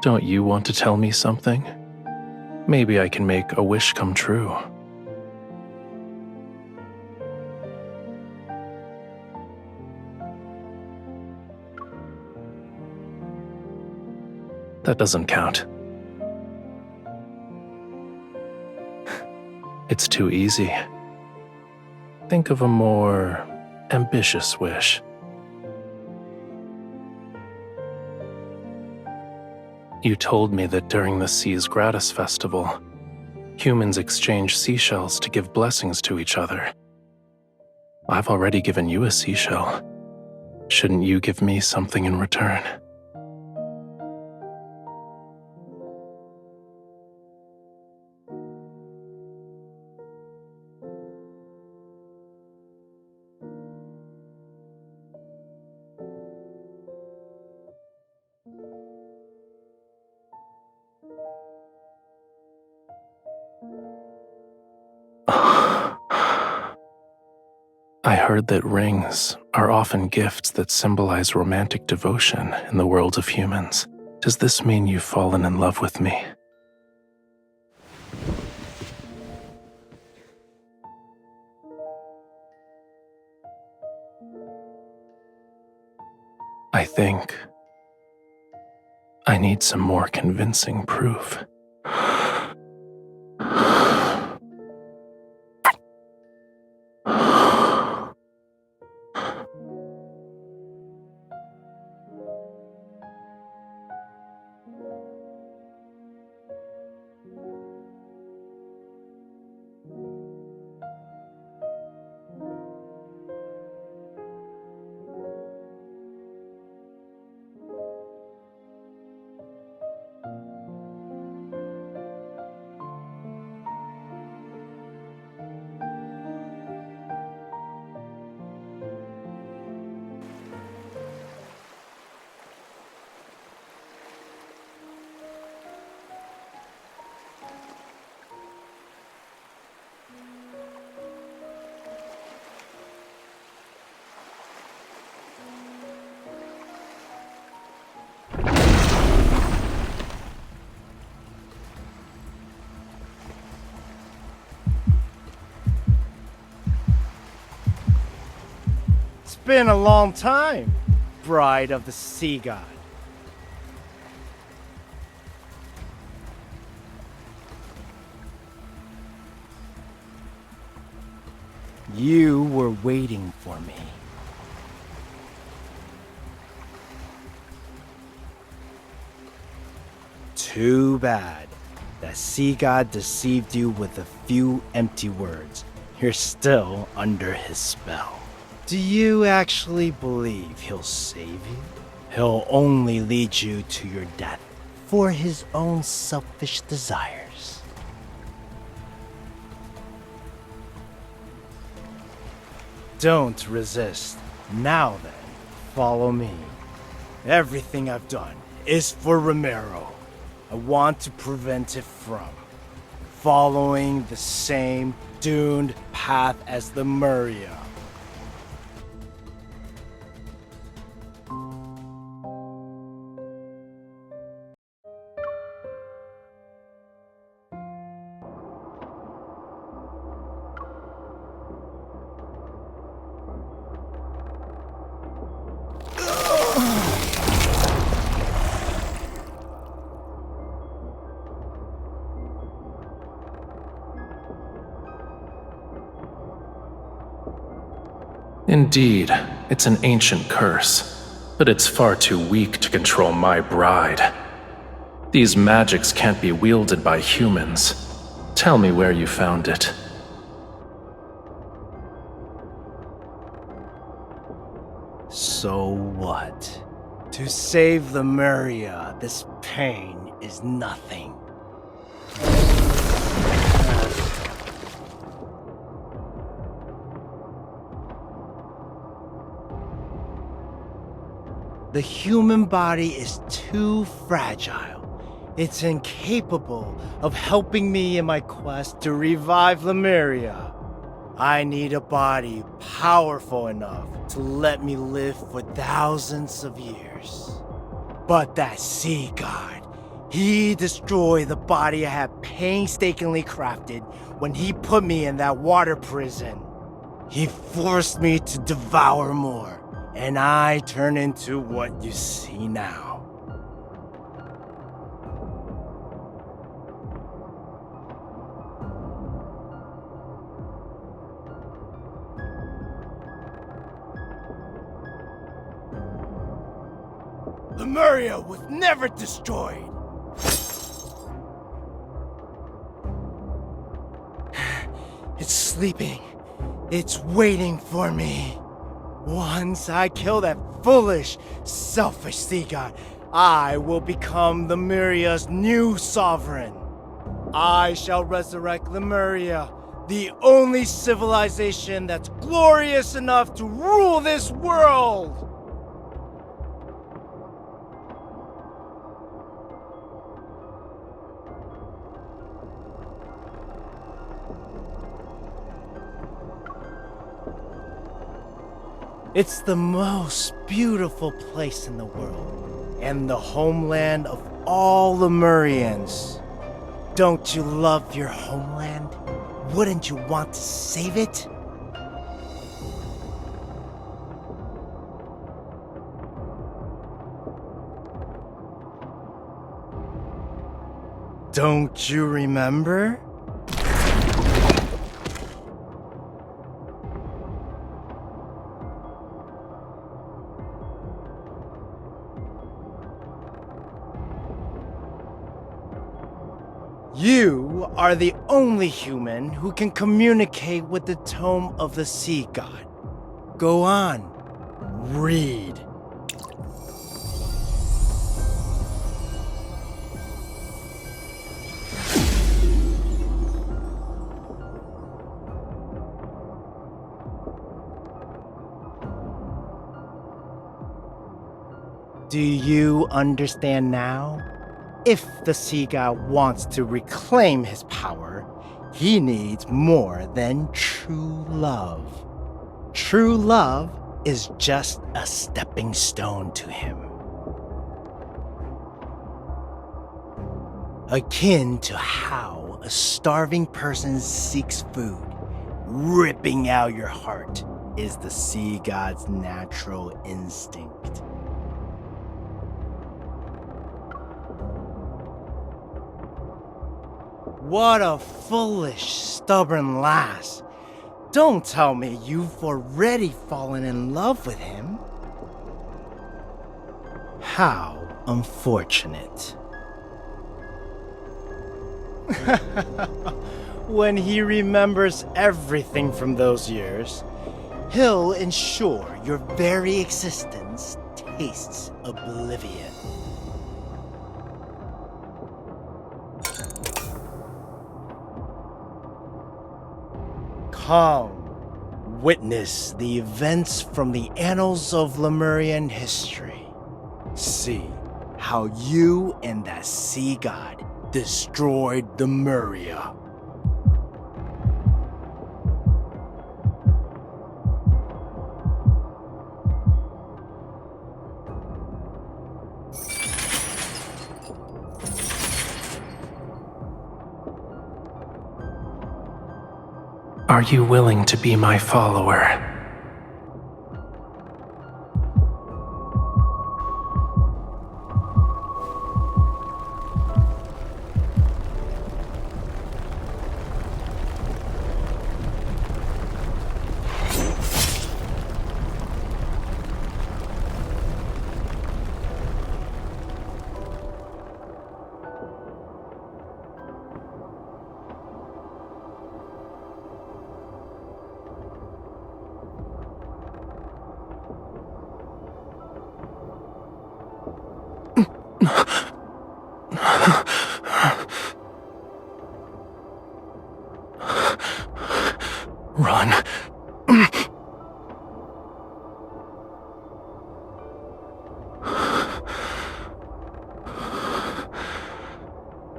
Don't you want to tell me something? Maybe I can make a wish come true. That doesn't count. It's too easy. Think of a more ambitious wish. You told me that during the Seas Gratis Festival, humans exchange seashells to give blessings to each other. I've already given you a seashell. Shouldn't you give me something in return? I heard that rings are often gifts that symbolize romantic devotion in the world of humans. Does this mean you've fallen in love with me? I think I need some more convincing proof. It's been a long time, bride of the sea god. You were waiting for me. Too bad that sea god deceived you with a few empty words. You're still under his spell. Do you actually believe he'll save you? He'll only lead you to your death for his own selfish desires. Don't resist. Now then, follow me. Everything I've done is for Romirro. I want to prevent it from following the same doomed path as the Muria. Indeed, it's an ancient curse, but it's far too weak to control my bride. These magics can't be wielded by humans. Tell me where you found it. So what? To save Lemuria, this pain is nothing. The human body is too fragile. It's incapable of helping me in my quest to revive Lemuria. I need a body powerful enough to let me live for thousands of years. But that sea god, he destroyed the body I had painstakingly crafted when he put me in that water prison. He forced me to devour more, and I turned into what you see now. Lemuria was never destroyed! It's sleeping. It's waiting for me. Once I kill that foolish, selfish sea god, I will become Lemuria's new sovereign. I shall resurrect Lemuria, the only civilization that's glorious enough to rule this world! It's the most beautiful place in the world, and the homeland of all Lemurians. Don't you love your homeland? Wouldn't you want to save it? Don't you remember? You are the only human who can communicate with the tome of the sea god. Go on, read. Do you understand now? If the sea god wants to reclaim his power, he needs more than true love. True love is just a stepping stone to him. Akin to how a starving person seeks food, ripping out your heart is the sea god's natural instinct. What a foolish, stubborn lass. Don't tell me you've already fallen in love with him. How unfortunate. When he remembers everything from those years, he'll ensure your very existence tastes oblivion. Come, witness the events from the annals of Lemurian history. See how you and that sea god destroyed Lemuria. Are you willing to be my follower?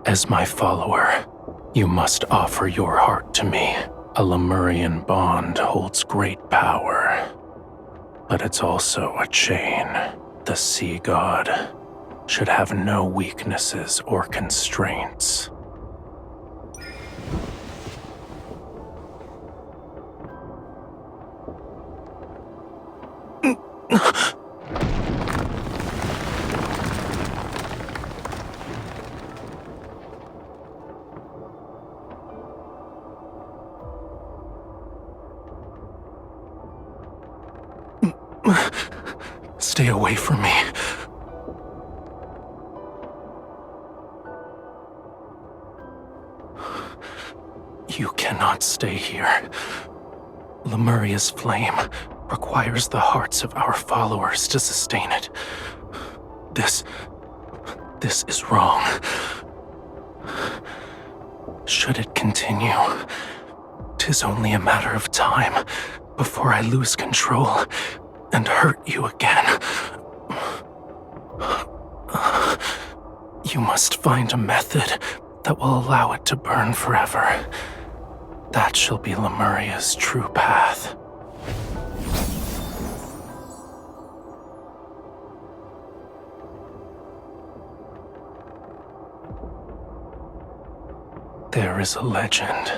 As my follower, you must offer your heart to me. A Lemurian bond holds great power, but it's also a chain. The sea god should have no weaknesses or constraints. Stay away from me. You cannot stay here. Lemuria's flame requires the hearts of our followers to sustain it. This is wrong. Should it continue, 'tis only a matter of time before I lose control and hurt you again. You must find a method that will allow it to burn forever. That shall be Lemuria's true path. There is a legend.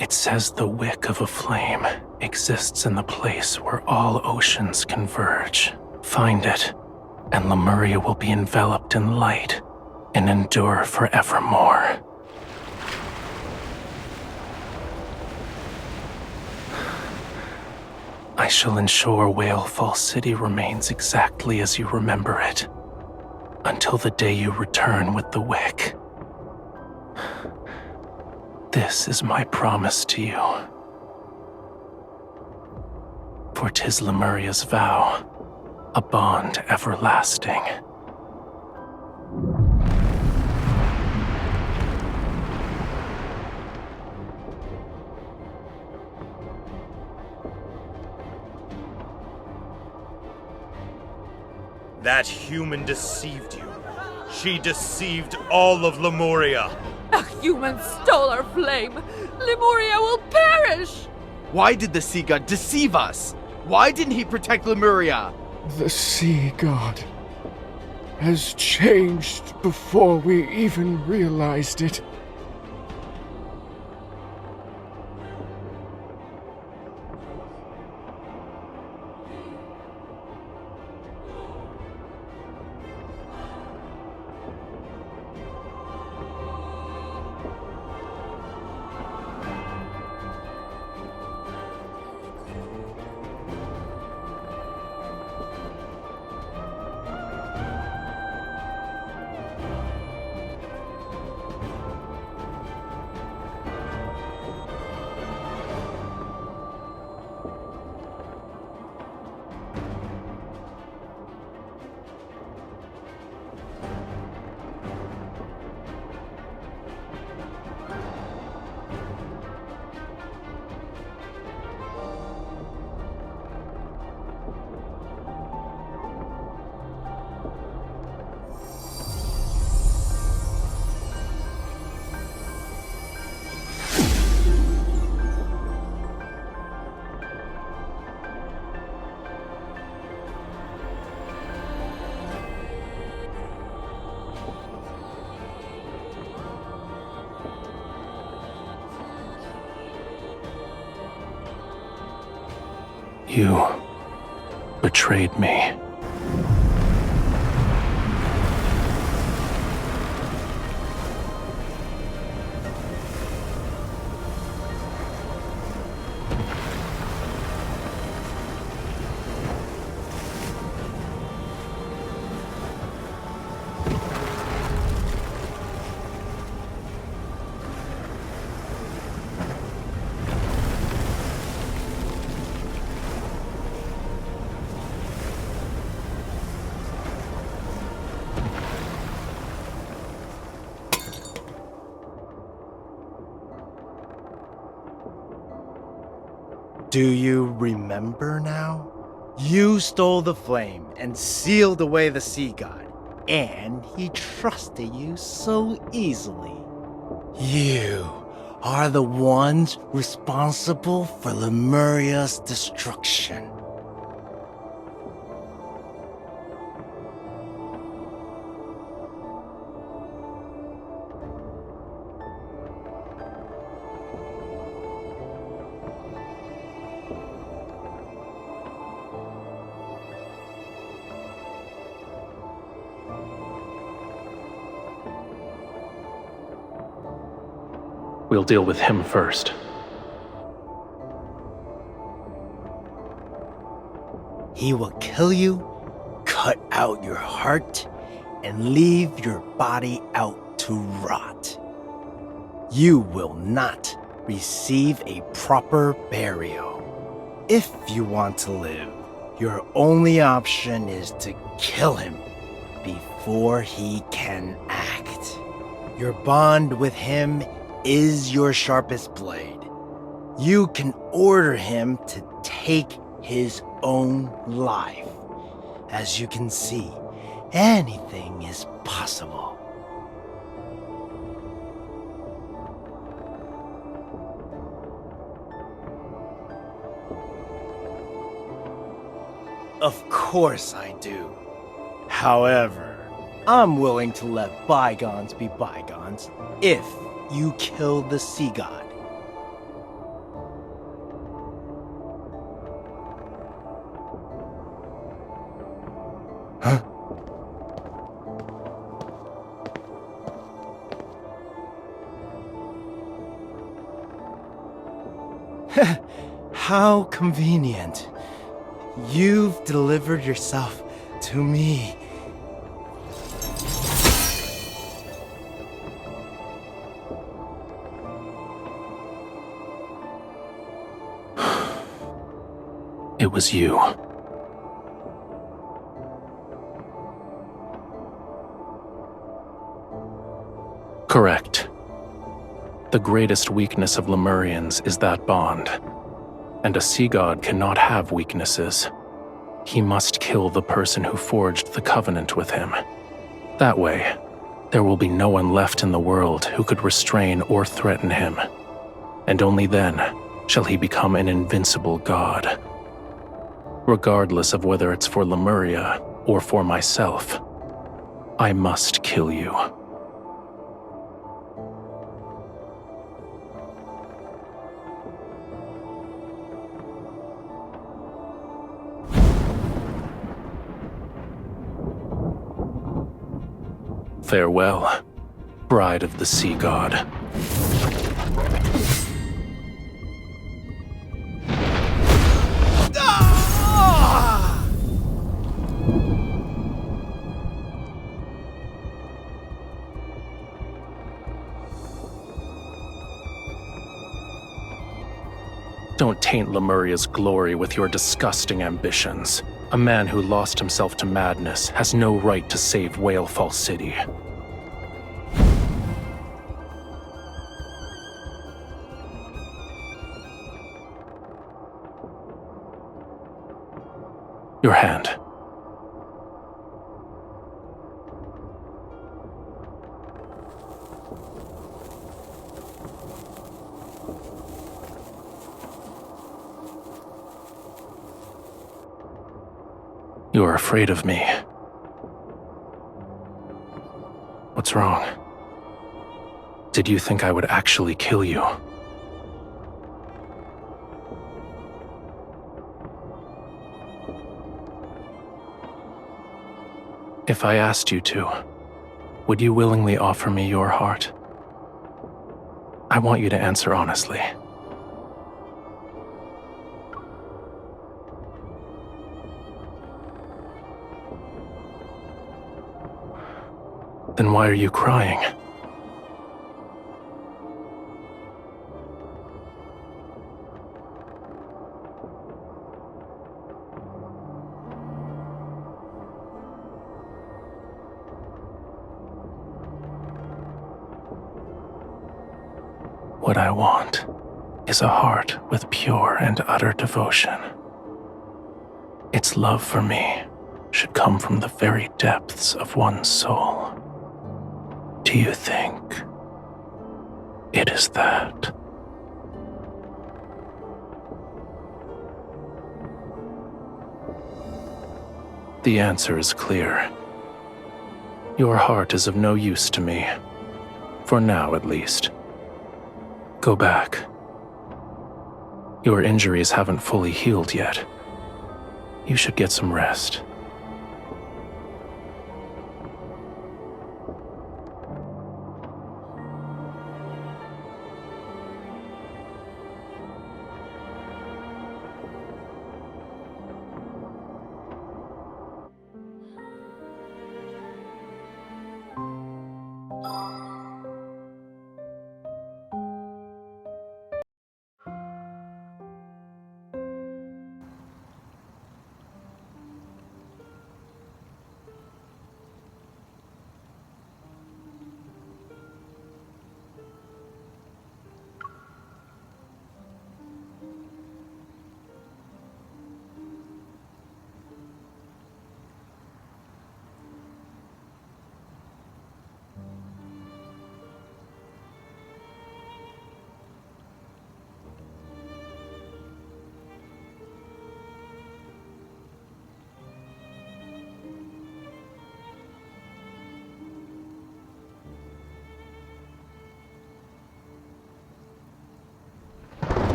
It says the wick of a flame exists in the place where all oceans converge. Find it, and Lemuria will be enveloped in light and endure forevermore. I shall ensure Whalefall City remains exactly as you remember it, until the day you return with the wick. This is my promise to you. For 'tis Lemuria's vow, a bond everlasting. That human deceived you. She deceived all of Lemuria. A human stole our flame. Lemuria will perish. Why did the sea god deceive us? Why didn't he protect Lemuria? The sea god has changed before we even realized it. You betrayed me. Do you remember now? You stole the flame and sealed away the sea god. and he trusted you so easily. You are the ones responsible for Lemuria's destruction. We'll deal with him first. He will kill you, cut out your heart, and leave your body out to rot. You will not receive a proper burial. If you want to live, your only option is to kill him before he can act. Your bond with him is your sharpest blade. You can order him to take his own life. As you can see, anything is possible. Of course I do. However, I'm willing to let bygones be bygones if you kill the sea god. Huh? How convenient. You've delivered yourself to me. It was you. Correct. The greatest weakness of Lemurians is that bond. And a sea god cannot have weaknesses. He must kill the person who forged the covenant with him. That way, there will be no one left in the world who could restrain or threaten him. And only then shall he become an invincible god. Regardless of whether it's for Lemuria or for myself, I must kill you. Farewell, bride of the sea god. Don't taint Lemuria's glory with your disgusting ambitions. A man who lost himself to madness has no right to save Whalefall City. Your hand. You are afraid of me. What's wrong? Did you think I would actually kill you? If I asked you to, would you willingly offer me your heart? I want you to answer honestly. Then why are you crying? What I want is a heart with pure and utter devotion. Its love for me should come from the very depths of one's soul. Do you think it is that? The answer is clear. Your heart is of no use to me. For now, at least. Go back. Your injuries haven't fully healed yet. You should get some rest.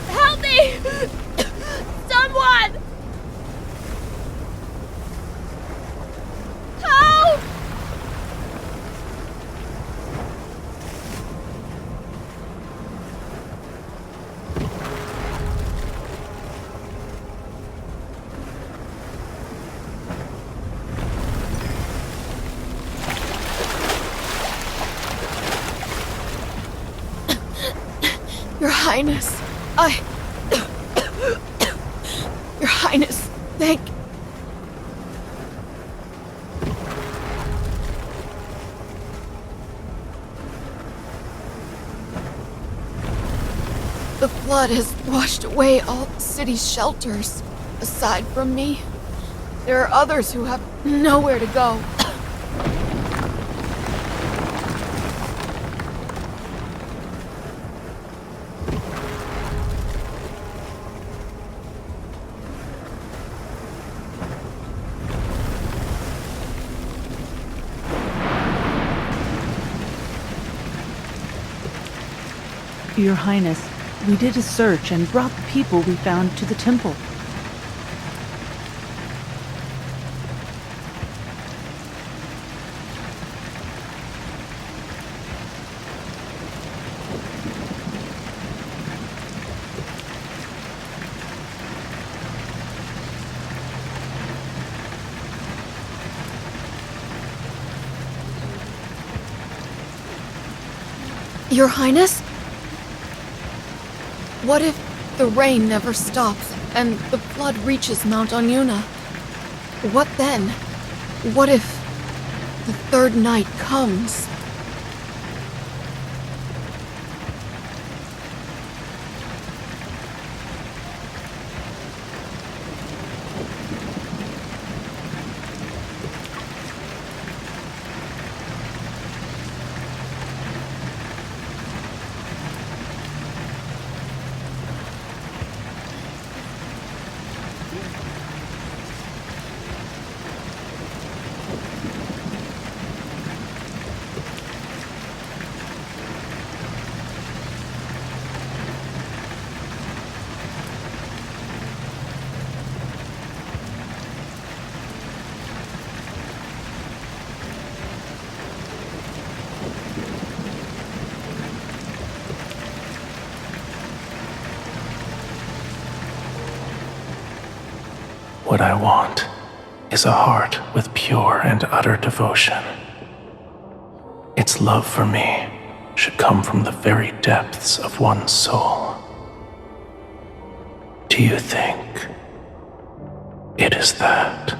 Help me! Someone! Help! Your Highness, Your Highness, thank... The flood has washed away all the city's shelters. Aside from me, there are others who have nowhere to go. Your Highness, we did a search and brought the people we found to the temple. Your Highness? What if the rain never stops and the flood reaches Mount Onyuna? What then? What if the third night comes? What I want is a heart with pure and utter devotion. its love for me should come from the very depths of one's soul. Do you think it is that?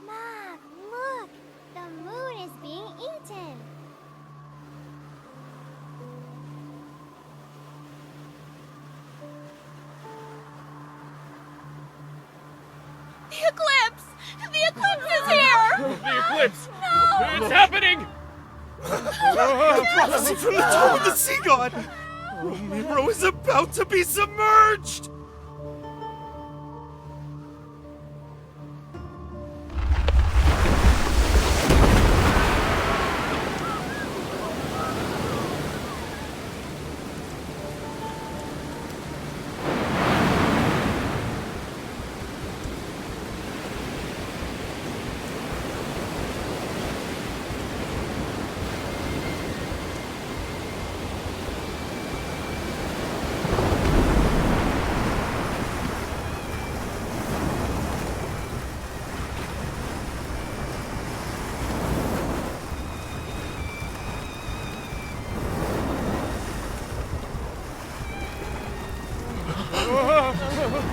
Mom, look! The moon is being eaten! The eclipse! The eclipse is here! The eclipse! No! It's happening! Prophecy from the top of the sea god! Romirro is about to be submerged!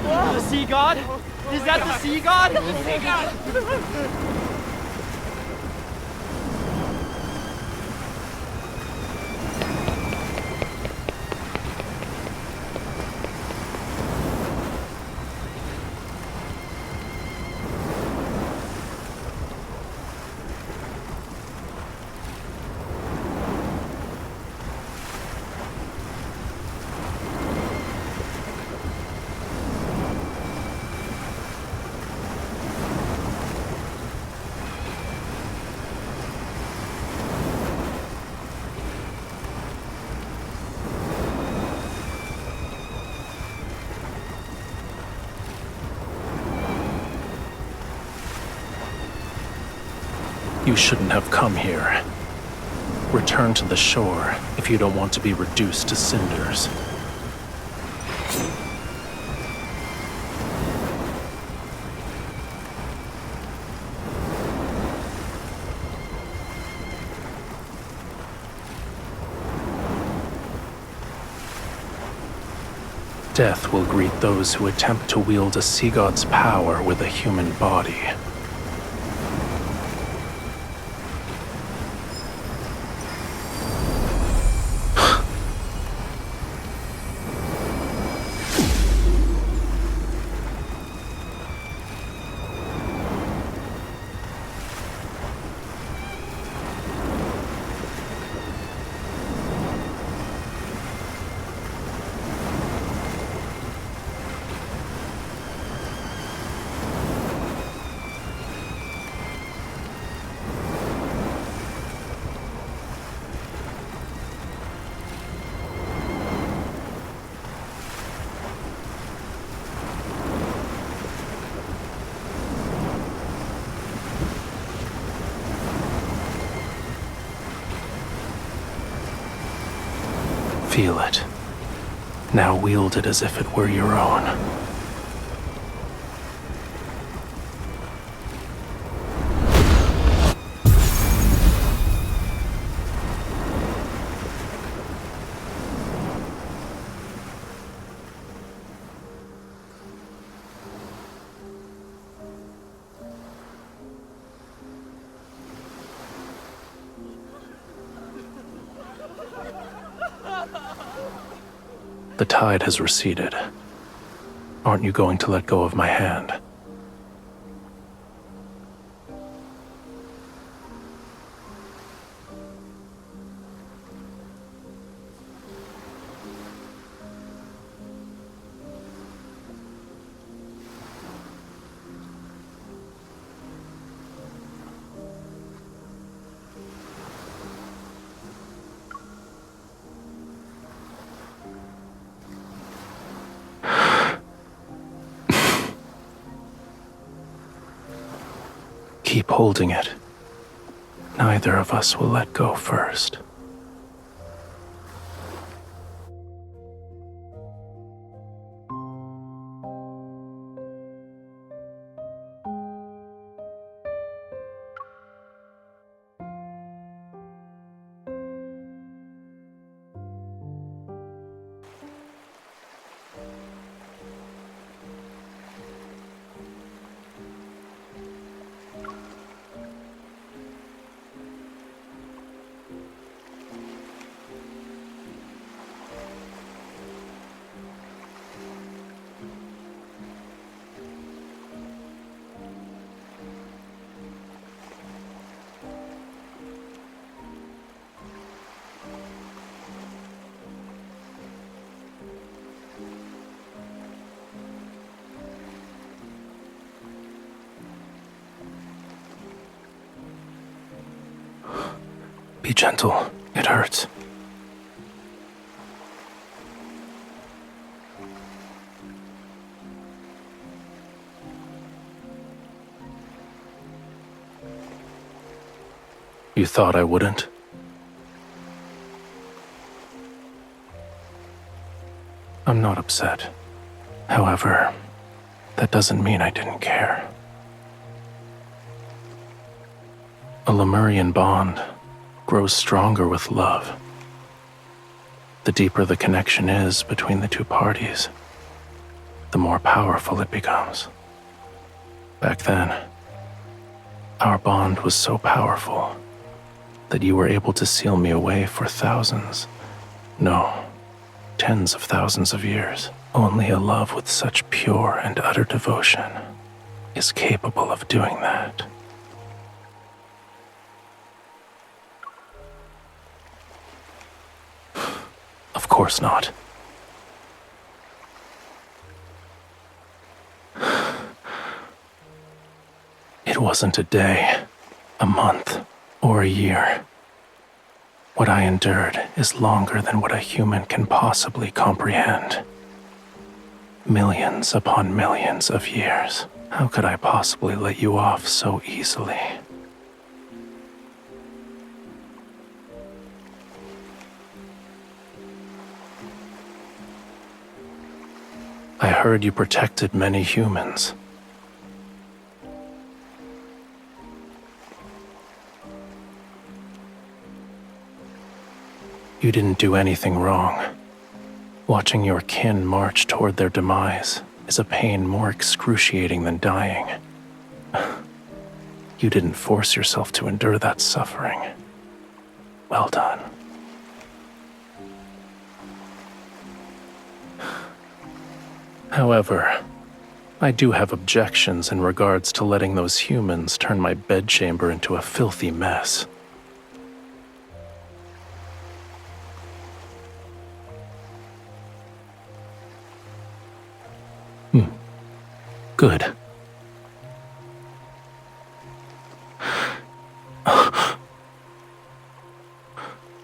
The sea god? Is that the sea god? The sea god! You shouldn't have come here. Return to the shore if you don't want to be reduced to cinders. Death will greet those who attempt to wield a sea god's power with a human body. Feel it. Now wield it as if it were your own. The tide has receded. Aren't you going to let go of my hand? keep holding it. Neither of us will let go first. Be gentle. It hurts. You thought I wouldn't? I'm not upset. However, that doesn't mean I didn't care. A Lemurian bond grows stronger with love. The deeper the connection is between the two parties, the more powerful it becomes. Back then, our bond was so powerful that you were able to seal me away for thousands, no, tens of thousands of years. Only a love with such pure and utter devotion is capable of doing that. Of course not. It wasn't a day, a month, or a year. What I endured is longer than what a human can possibly comprehend. Millions upon millions of years. How could I possibly let you off so easily? I heard you protected many humans. You didn't do anything wrong. Watching your kin march toward their demise is a pain more excruciating than dying. You didn't force yourself to endure that suffering. Well done. However, I do have objections in regards to letting those humans turn my bedchamber into a filthy mess. Good.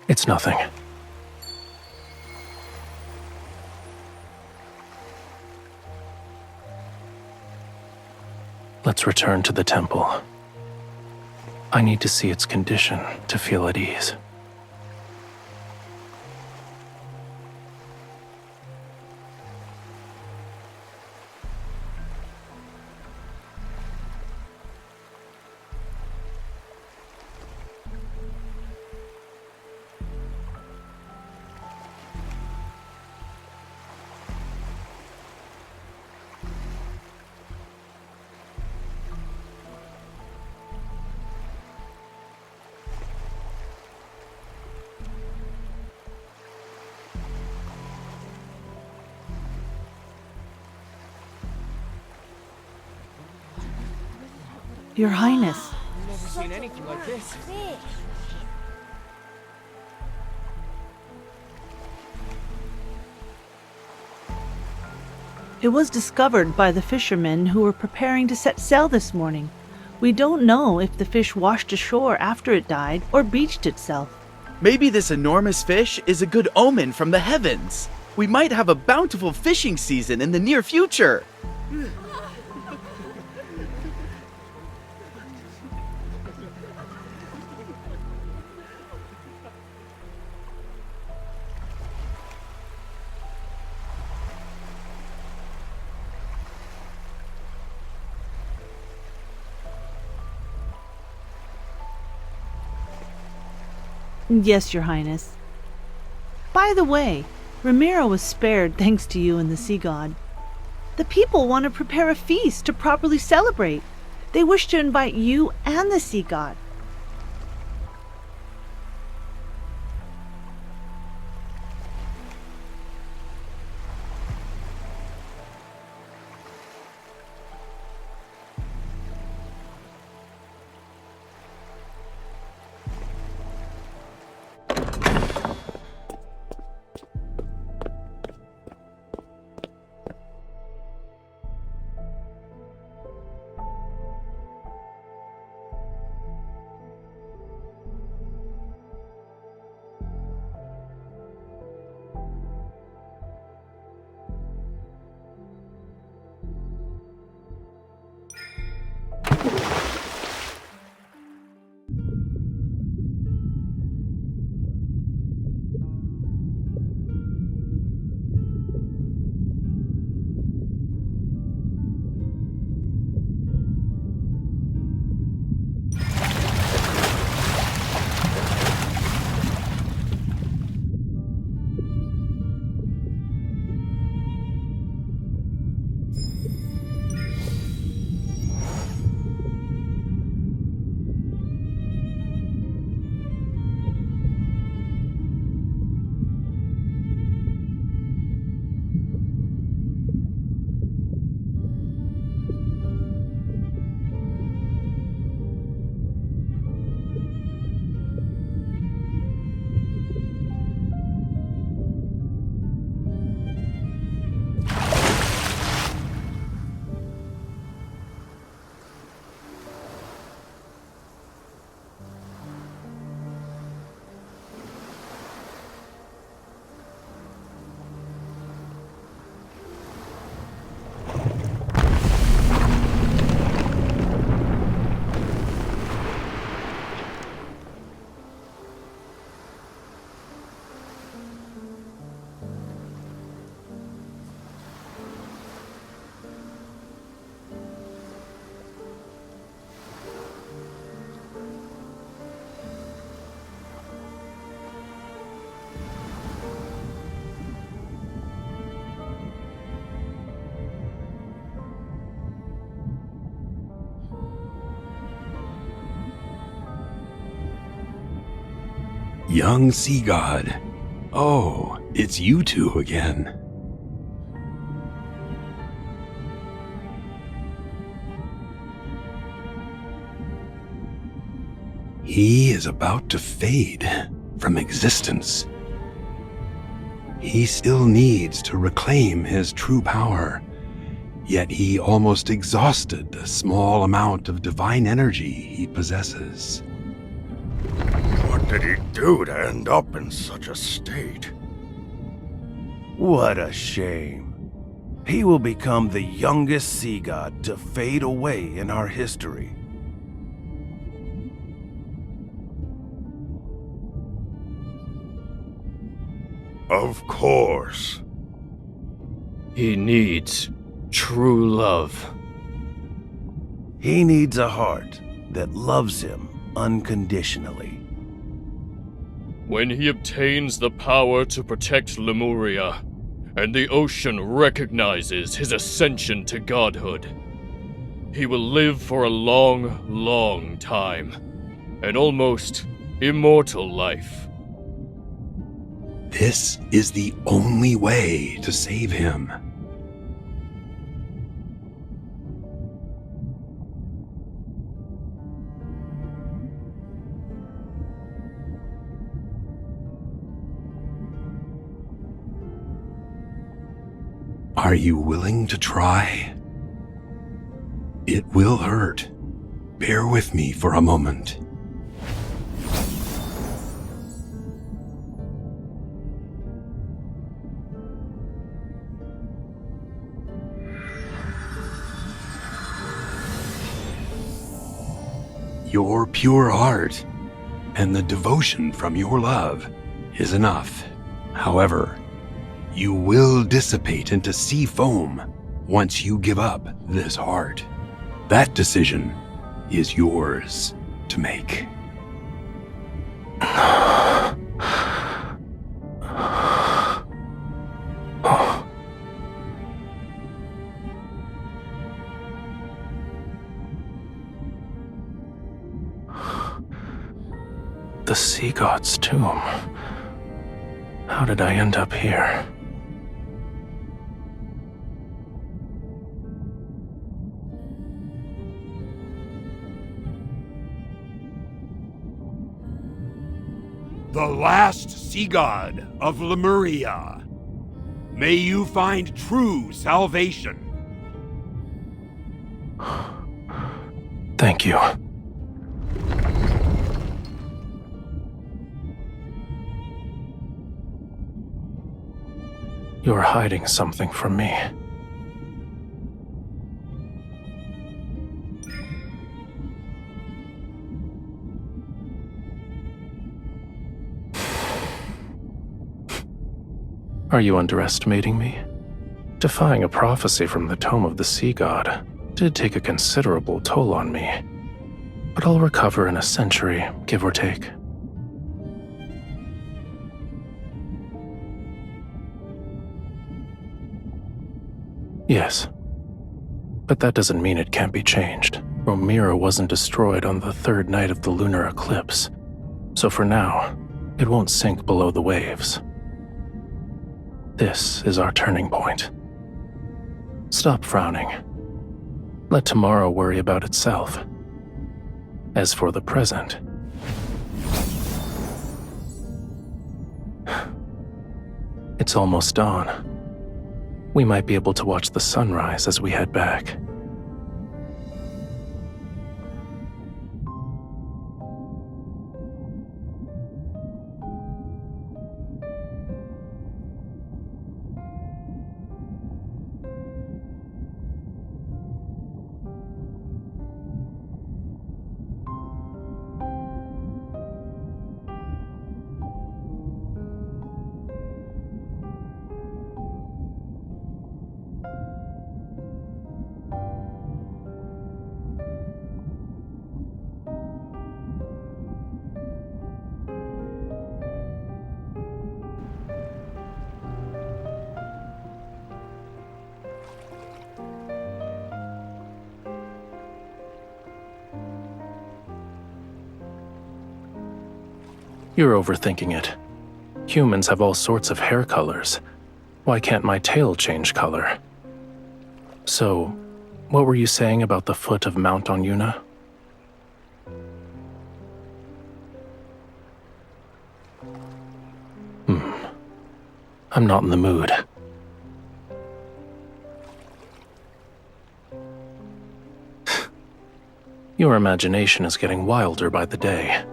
It's nothing. Let's return to the temple. I need to see its condition to feel at ease. Your Highness. I've never seen anything like this. It was discovered by the fishermen who were preparing to set sail this morning. We don't know if the fish washed ashore after it died or beached itself. Maybe this enormous fish is a good omen from the heavens. We might have a bountiful fishing season in the near future. Yes, Your Highness. By the way, Romirro was spared thanks to you and the sea god. The people want to prepare a feast to properly celebrate. They wish to invite you and the sea god. Young sea god. Oh, it's you two again. He is about to fade from existence. He still needs to reclaim his true power, yet he almost exhausted the small amount of divine energy he possesses. What did he do to end up in such a state? What a shame. He will become the youngest sea god to fade away in our history. Of course. He needs true love. He needs a heart that loves him unconditionally. When he obtains the power to protect Lemuria, and the ocean recognizes his ascension to godhood, he will live for a long, long time, an almost immortal life. This is the only way to save him. Are you willing to try? It will hurt. Bear with me for a moment. Your pure heart and the devotion from your love is enough. However, you will dissipate into sea foam once you give up this heart. That decision is yours to make. the sea god's tomb. How did I end up here? The last sea god of Lemuria. May you find true salvation. Thank you. You're hiding something from me. Are you underestimating me? Defying a prophecy from the tome of the sea god did take a considerable toll on me, but I'll recover in a century, give or take. Yes, but that doesn't mean it can't be changed. Romirro wasn't destroyed on the third night of the lunar eclipse, so for now, it won't sink below the waves. This is our turning point. Stop frowning. Let tomorrow worry about itself. As for the present, it's almost dawn. We might be able to watch the sunrise as we head back. You're overthinking it. Humans have all sorts of hair colors. Why can't my tail change color? So, what were you saying about the foot of Mount Onyuna? I'm not in the mood. Your imagination is getting wilder by the day.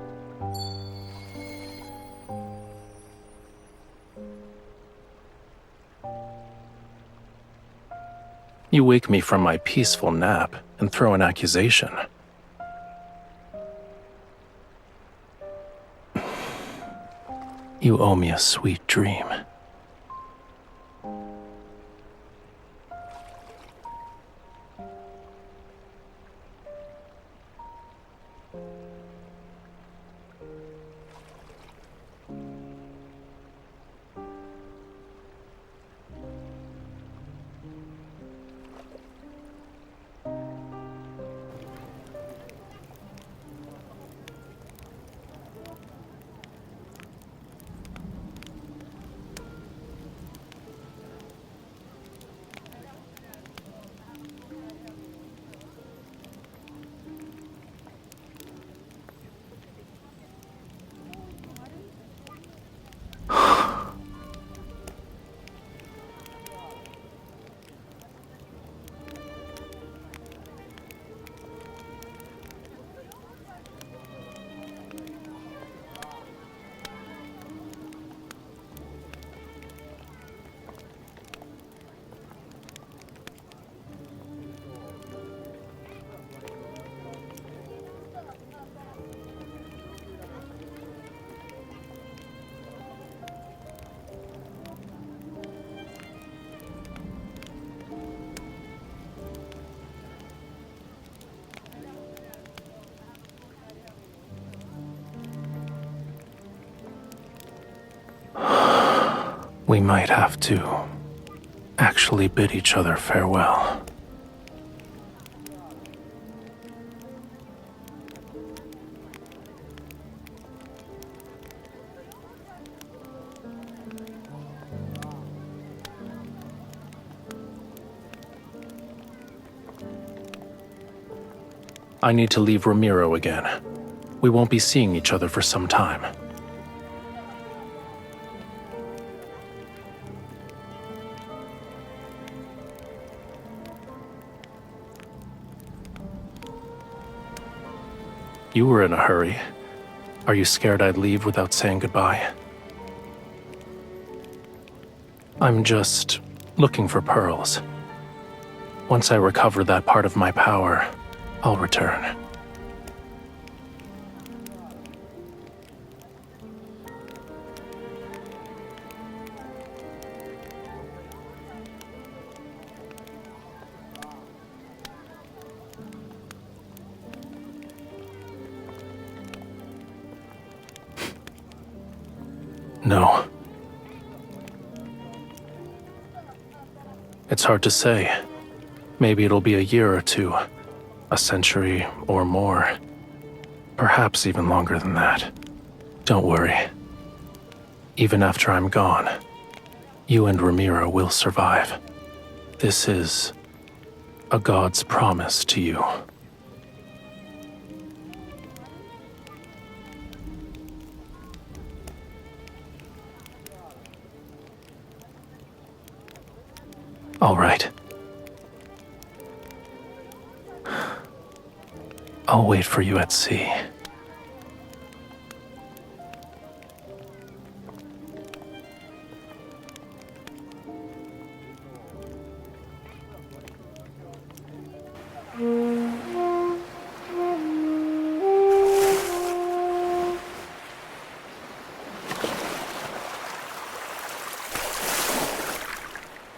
You wake me from my peaceful nap and throw an accusation. You owe me a sweet dream. We might have to actually bid each other farewell. I need to leave Romirro again. We won't be seeing each other for some time. You were in a hurry. Are you scared I'd leave without saying goodbye? I'm just looking for pearls. Once I recover that part of my power, I'll return. No. It's hard to say. Maybe it'll be a year or two, a century or more. Perhaps even longer than that. Don't worry. Even after I'm gone, you and Romirro will survive. This is a god's promise to you. All right. I'll wait for you at sea.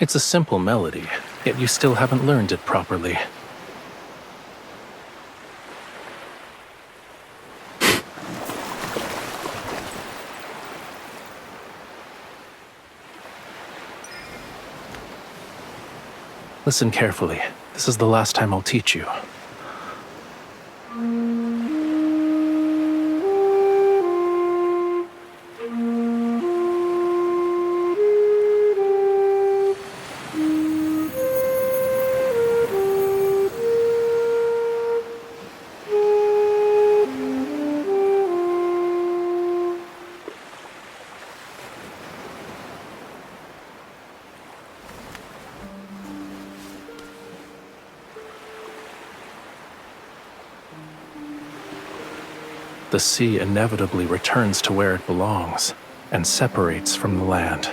It's a simple melody, yet you still haven't learned it properly. Listen carefully. This is the last time I'll teach you. The sea inevitably returns to where it belongs and separates from the land.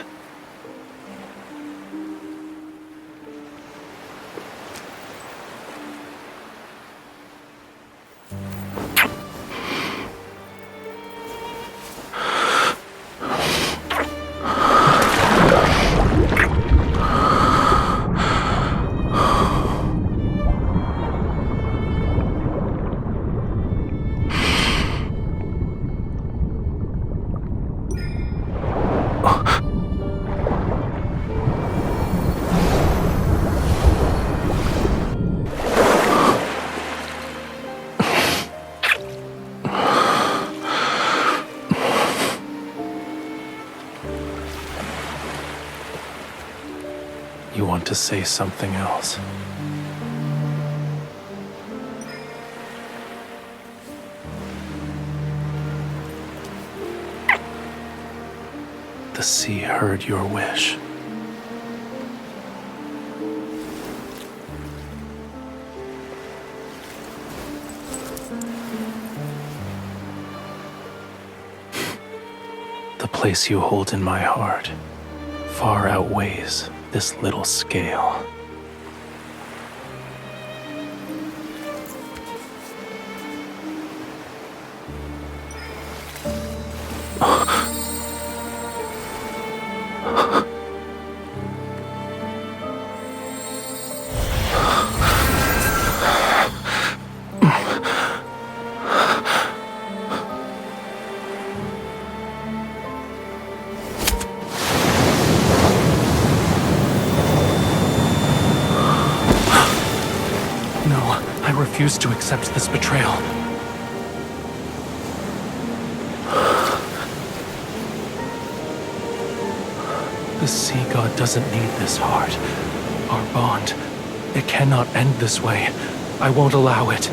You want to say something else? The sea heard your wish. The place you hold in my heart far outweighs this little scale. I refuse to accept this betrayal. The sea god doesn't need this heart. Our bond, it cannot end this way. I won't allow it.